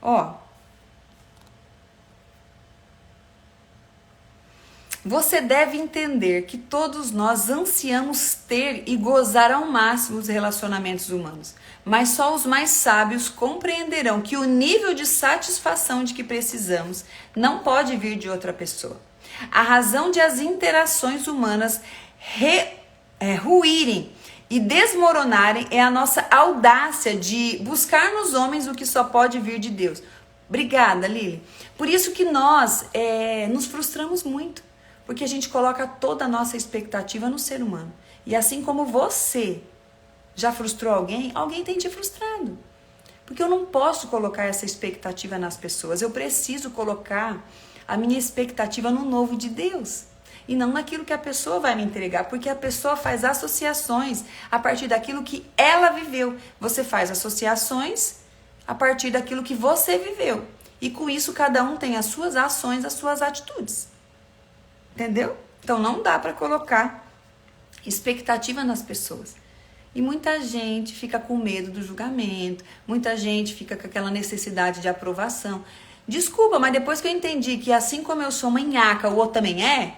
Ó. Você deve entender que todos nós ansiamos ter e gozar ao máximo os relacionamentos humanos, mas só os mais sábios compreenderão que o nível de satisfação de que precisamos não pode vir de outra pessoa. A razão de as interações humanas ruírem e desmoronarem é a nossa audácia de buscar nos homens o que só pode vir de Deus. Obrigada, Lili. Por isso que nós nos frustramos muito. Porque a gente coloca toda a nossa expectativa no ser humano. E assim como você já frustrou alguém, alguém tem te frustrado. Porque eu não posso colocar essa expectativa nas pessoas. Eu preciso colocar a minha expectativa no novo de Deus. E não naquilo que a pessoa vai me entregar. Porque a pessoa faz associações a partir daquilo que ela viveu. Você faz associações a partir daquilo que você viveu. E com isso cada um tem as suas ações, as suas atitudes. Entendeu? Então não dá para colocar expectativa nas pessoas. E muita gente fica com medo do julgamento, muita gente fica com aquela necessidade de aprovação. Desculpa, mas depois que eu entendi que assim como eu sou uma nhaca, o outro também é,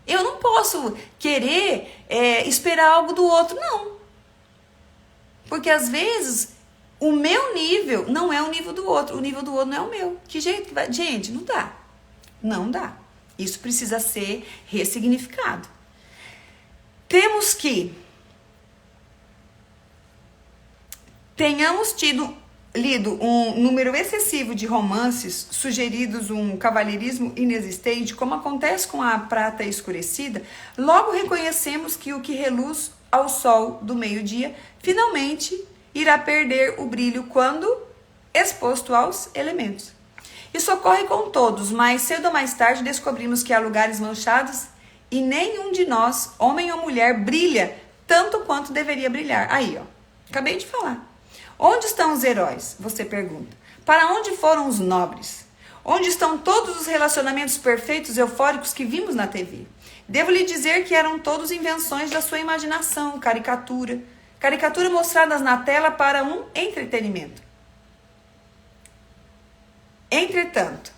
eu não posso querer esperar algo do outro, não. Porque às vezes o meu nível não é o nível do outro não é o meu. Que jeito que vai? Gente, não dá. Não dá. Isso precisa ser ressignificado. Tenhamos lido um número excessivo de romances sugeridos um cavalheirismo inexistente, como acontece com a prata escurecida, logo reconhecemos que o que reluz ao sol do meio-dia finalmente irá perder o brilho quando exposto aos elementos. Isso ocorre com todos, mas cedo ou mais tarde descobrimos que há lugares manchados e nenhum de nós, homem ou mulher, brilha tanto quanto deveria brilhar. Aí, ó, acabei de falar. Onde estão os heróis? Você pergunta. Para onde foram os nobres? Onde estão todos os relacionamentos perfeitos, eufóricos que vimos na TV? Devo lhe dizer que eram todos invenções da sua imaginação, caricatura mostradas na tela para um entretenimento. Entretanto,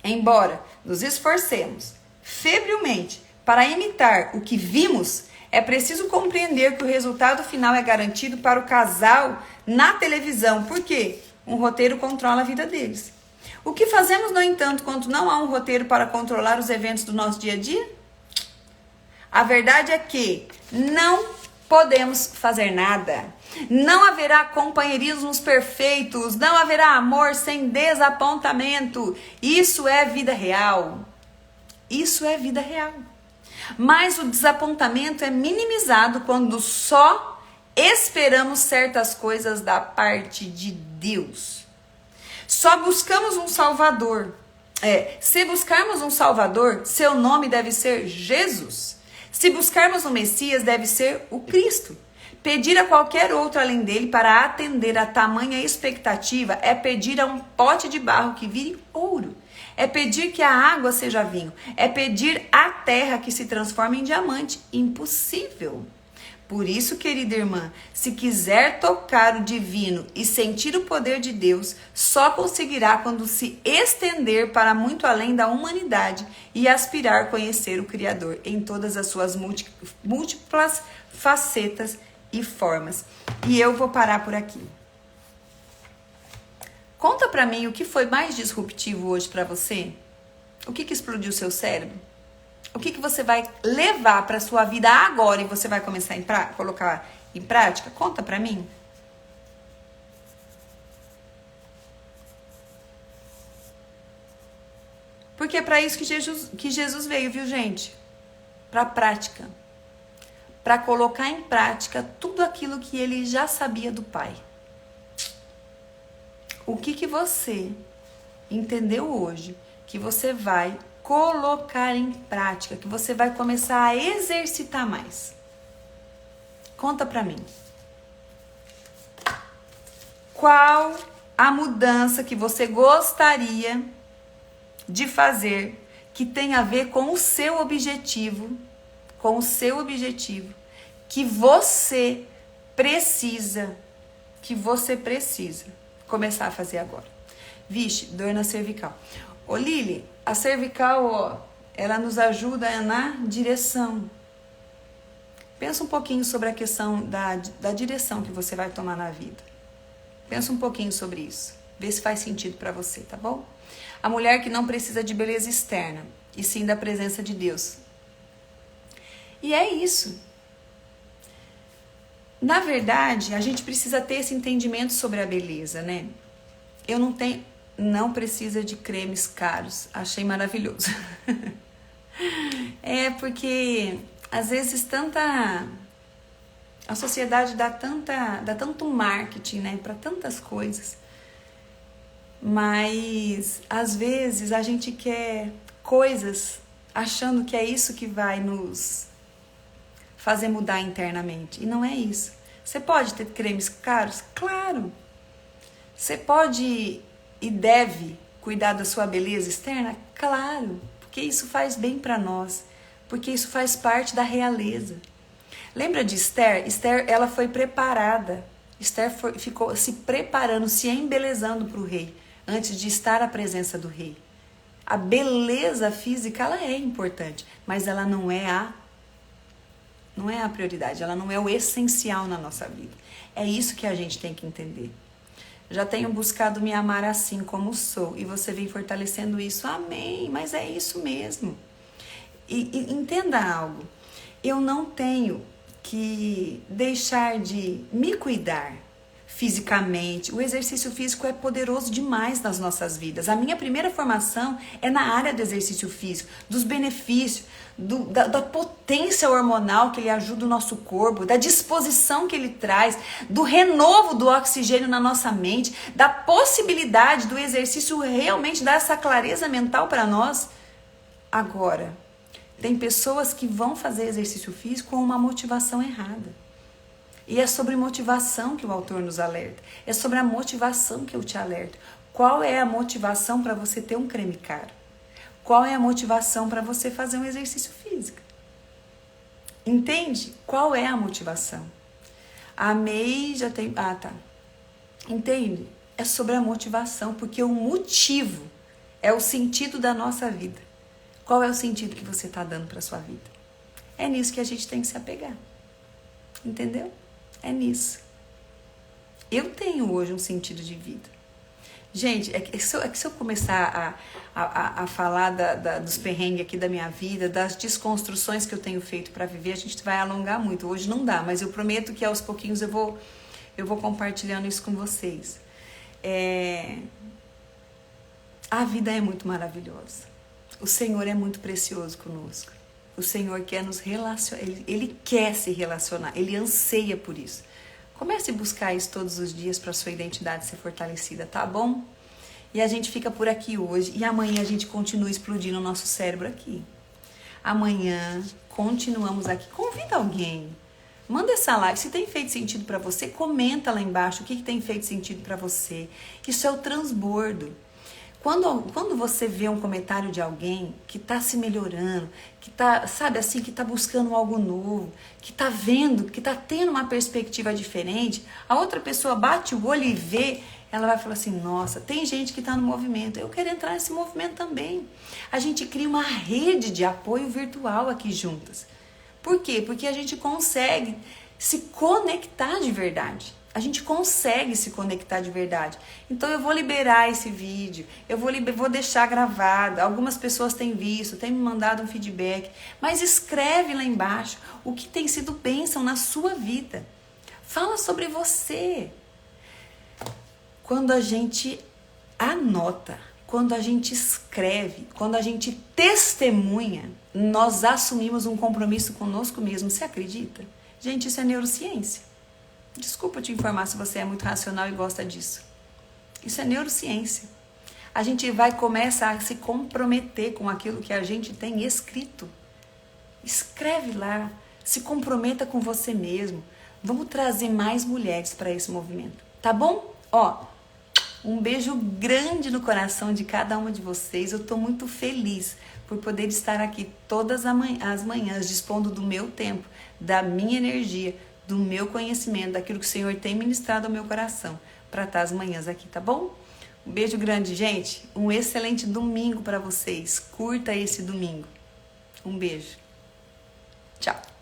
embora nos esforcemos febrilmente para imitar o que vimos, é preciso compreender que o resultado final é garantido para o casal na televisão, porque um roteiro controla a vida deles. O que fazemos, no entanto, quando não há um roteiro para controlar os eventos do nosso dia a dia? A verdade é que não podemos fazer nada. Não haverá companheirismos perfeitos, não haverá amor sem desapontamento. Isso é vida real. Isso é vida real. Mas o desapontamento é minimizado quando só esperamos certas coisas da parte de Deus. Só buscamos um Salvador. Se buscarmos um Salvador, seu nome deve ser Jesus. Se buscarmos um Messias, deve ser o Cristo. Pedir a qualquer outro além dele para atender a tamanha expectativa é pedir a um pote de barro que vire ouro. É pedir que a água seja vinho. É pedir a terra que se transforme em diamante. Impossível. Por isso, querida irmã, se quiser tocar o divino e sentir o poder de Deus, só conseguirá quando se estender para muito além da humanidade e aspirar a conhecer o Criador em todas as suas múltiplas facetas e formas. E eu vou parar por aqui. Conta pra mim o que foi mais disruptivo hoje pra você? O que explodiu seu cérebro? O que você vai levar pra sua vida agora e você vai começar a colocar em prática? Conta pra mim. Porque é pra isso que Jesus veio, viu, gente? Pra prática. Para colocar em prática tudo aquilo que ele já sabia do Pai. O que você entendeu hoje que você vai colocar em prática, que você vai começar a exercitar mais? Conta pra mim. Qual a mudança que você gostaria de fazer que tem a ver com o seu objetivo, que você precisa começar a fazer agora. Vixe, dor na cervical. Ô Lili, a cervical, ó, ela nos ajuda na direção. Pensa um pouquinho sobre a questão da direção que você vai tomar na vida. Pensa um pouquinho sobre isso. Vê se faz sentido para você, tá bom? A mulher que não precisa de beleza externa, e sim da presença de Deus. E é isso. Na verdade, a gente precisa ter esse entendimento sobre a beleza, né? Não precisa de cremes caros. Achei maravilhoso. É porque às vezes a sociedade dá tanto marketing, né, para tantas coisas. Mas às vezes a gente quer coisas achando que é isso que vai nos fazer mudar internamente. E não é isso. Você pode ter cremes caros? Claro. Você pode e deve cuidar da sua beleza externa? Claro. Porque isso faz bem para nós. Porque isso faz parte da realeza. Lembra de Esther? Esther, ela foi preparada. Esther ficou se preparando, se embelezando para o rei, antes de estar à presença do rei. A beleza física, ela é importante, mas ela não é a prioridade, ela não é o essencial na nossa vida. É isso que a gente tem que entender. Já tenho buscado me amar assim como sou, e você vem fortalecendo isso. Amém, mas é isso mesmo. E entenda algo, eu não tenho que deixar de me cuidar fisicamente. O exercício físico é poderoso demais nas nossas vidas. A minha primeira formação é na área do exercício físico, dos benefícios, da potência hormonal que ele ajuda o nosso corpo, da disposição que ele traz, do renovo do oxigênio na nossa mente, da possibilidade do exercício realmente dar essa clareza mental para nós. Agora, tem pessoas que vão fazer exercício físico com uma motivação errada. E é sobre motivação que o autor nos alerta. É sobre a motivação que eu te alerto. Qual é a motivação para você ter um creme caro? Qual é a motivação para você fazer um exercício físico? Entende? Qual é a motivação? Amei, já tem... Ah, tá. Entende? É sobre a motivação, porque o motivo é o sentido da nossa vida. Qual é o sentido que você está dando para a sua vida? É nisso que a gente tem que se apegar. Entendeu? É nisso. Eu tenho hoje um sentido de vida. Gente, se eu começar a falar dos perrengues aqui da minha vida, das desconstruções que eu tenho feito para viver, a gente vai alongar muito. Hoje não dá, mas eu prometo que aos pouquinhos eu vou compartilhando isso com vocês. A vida é muito maravilhosa. O Senhor é muito precioso conosco. O Senhor quer nos relacionar, Ele quer se relacionar, Ele anseia por isso. Comece a buscar isso todos os dias para a sua identidade ser fortalecida, tá bom? E a gente fica por aqui hoje e amanhã a gente continua explodindo o nosso cérebro aqui. Amanhã continuamos aqui. Convida alguém. Manda essa live. Se tem feito sentido para você, comenta lá embaixo o que tem feito sentido para você. Isso é o transbordo. Quando você vê um comentário de alguém que está se melhorando, que está, sabe assim, que está buscando algo novo, que está vendo, que está tendo uma perspectiva diferente, a outra pessoa bate o olho e vê, ela vai falar assim, nossa, tem gente que está no movimento, eu quero entrar nesse movimento também. A gente cria uma rede de apoio virtual aqui juntas. Por quê? Porque a gente consegue se conectar de verdade. A gente consegue se conectar de verdade. Então eu vou liberar esse vídeo, eu vou deixar gravado. Algumas pessoas têm visto, têm me mandado um feedback. Mas escreve lá embaixo o que tem sido bênção na sua vida. Fala sobre você. Quando a gente anota, quando a gente escreve, quando a gente testemunha, nós assumimos um compromisso conosco mesmo. Você acredita? Gente, isso é neurociência. Desculpa te informar se você é muito racional e gosta disso. Isso é neurociência. A gente vai começar a se comprometer com aquilo que a gente tem escrito. Escreve lá, se comprometa com você mesmo. Vamos trazer mais mulheres para esse movimento, tá bom? Ó, um beijo grande no coração de cada uma de vocês. Eu estou muito feliz por poder estar aqui todas as manhãs, dispondo do meu tempo, da minha energia, do meu conhecimento, daquilo que o Senhor tem ministrado ao meu coração, para estar as manhãs aqui, tá bom? Um beijo grande, gente. Um excelente domingo para vocês. Curta esse domingo. Um beijo. Tchau.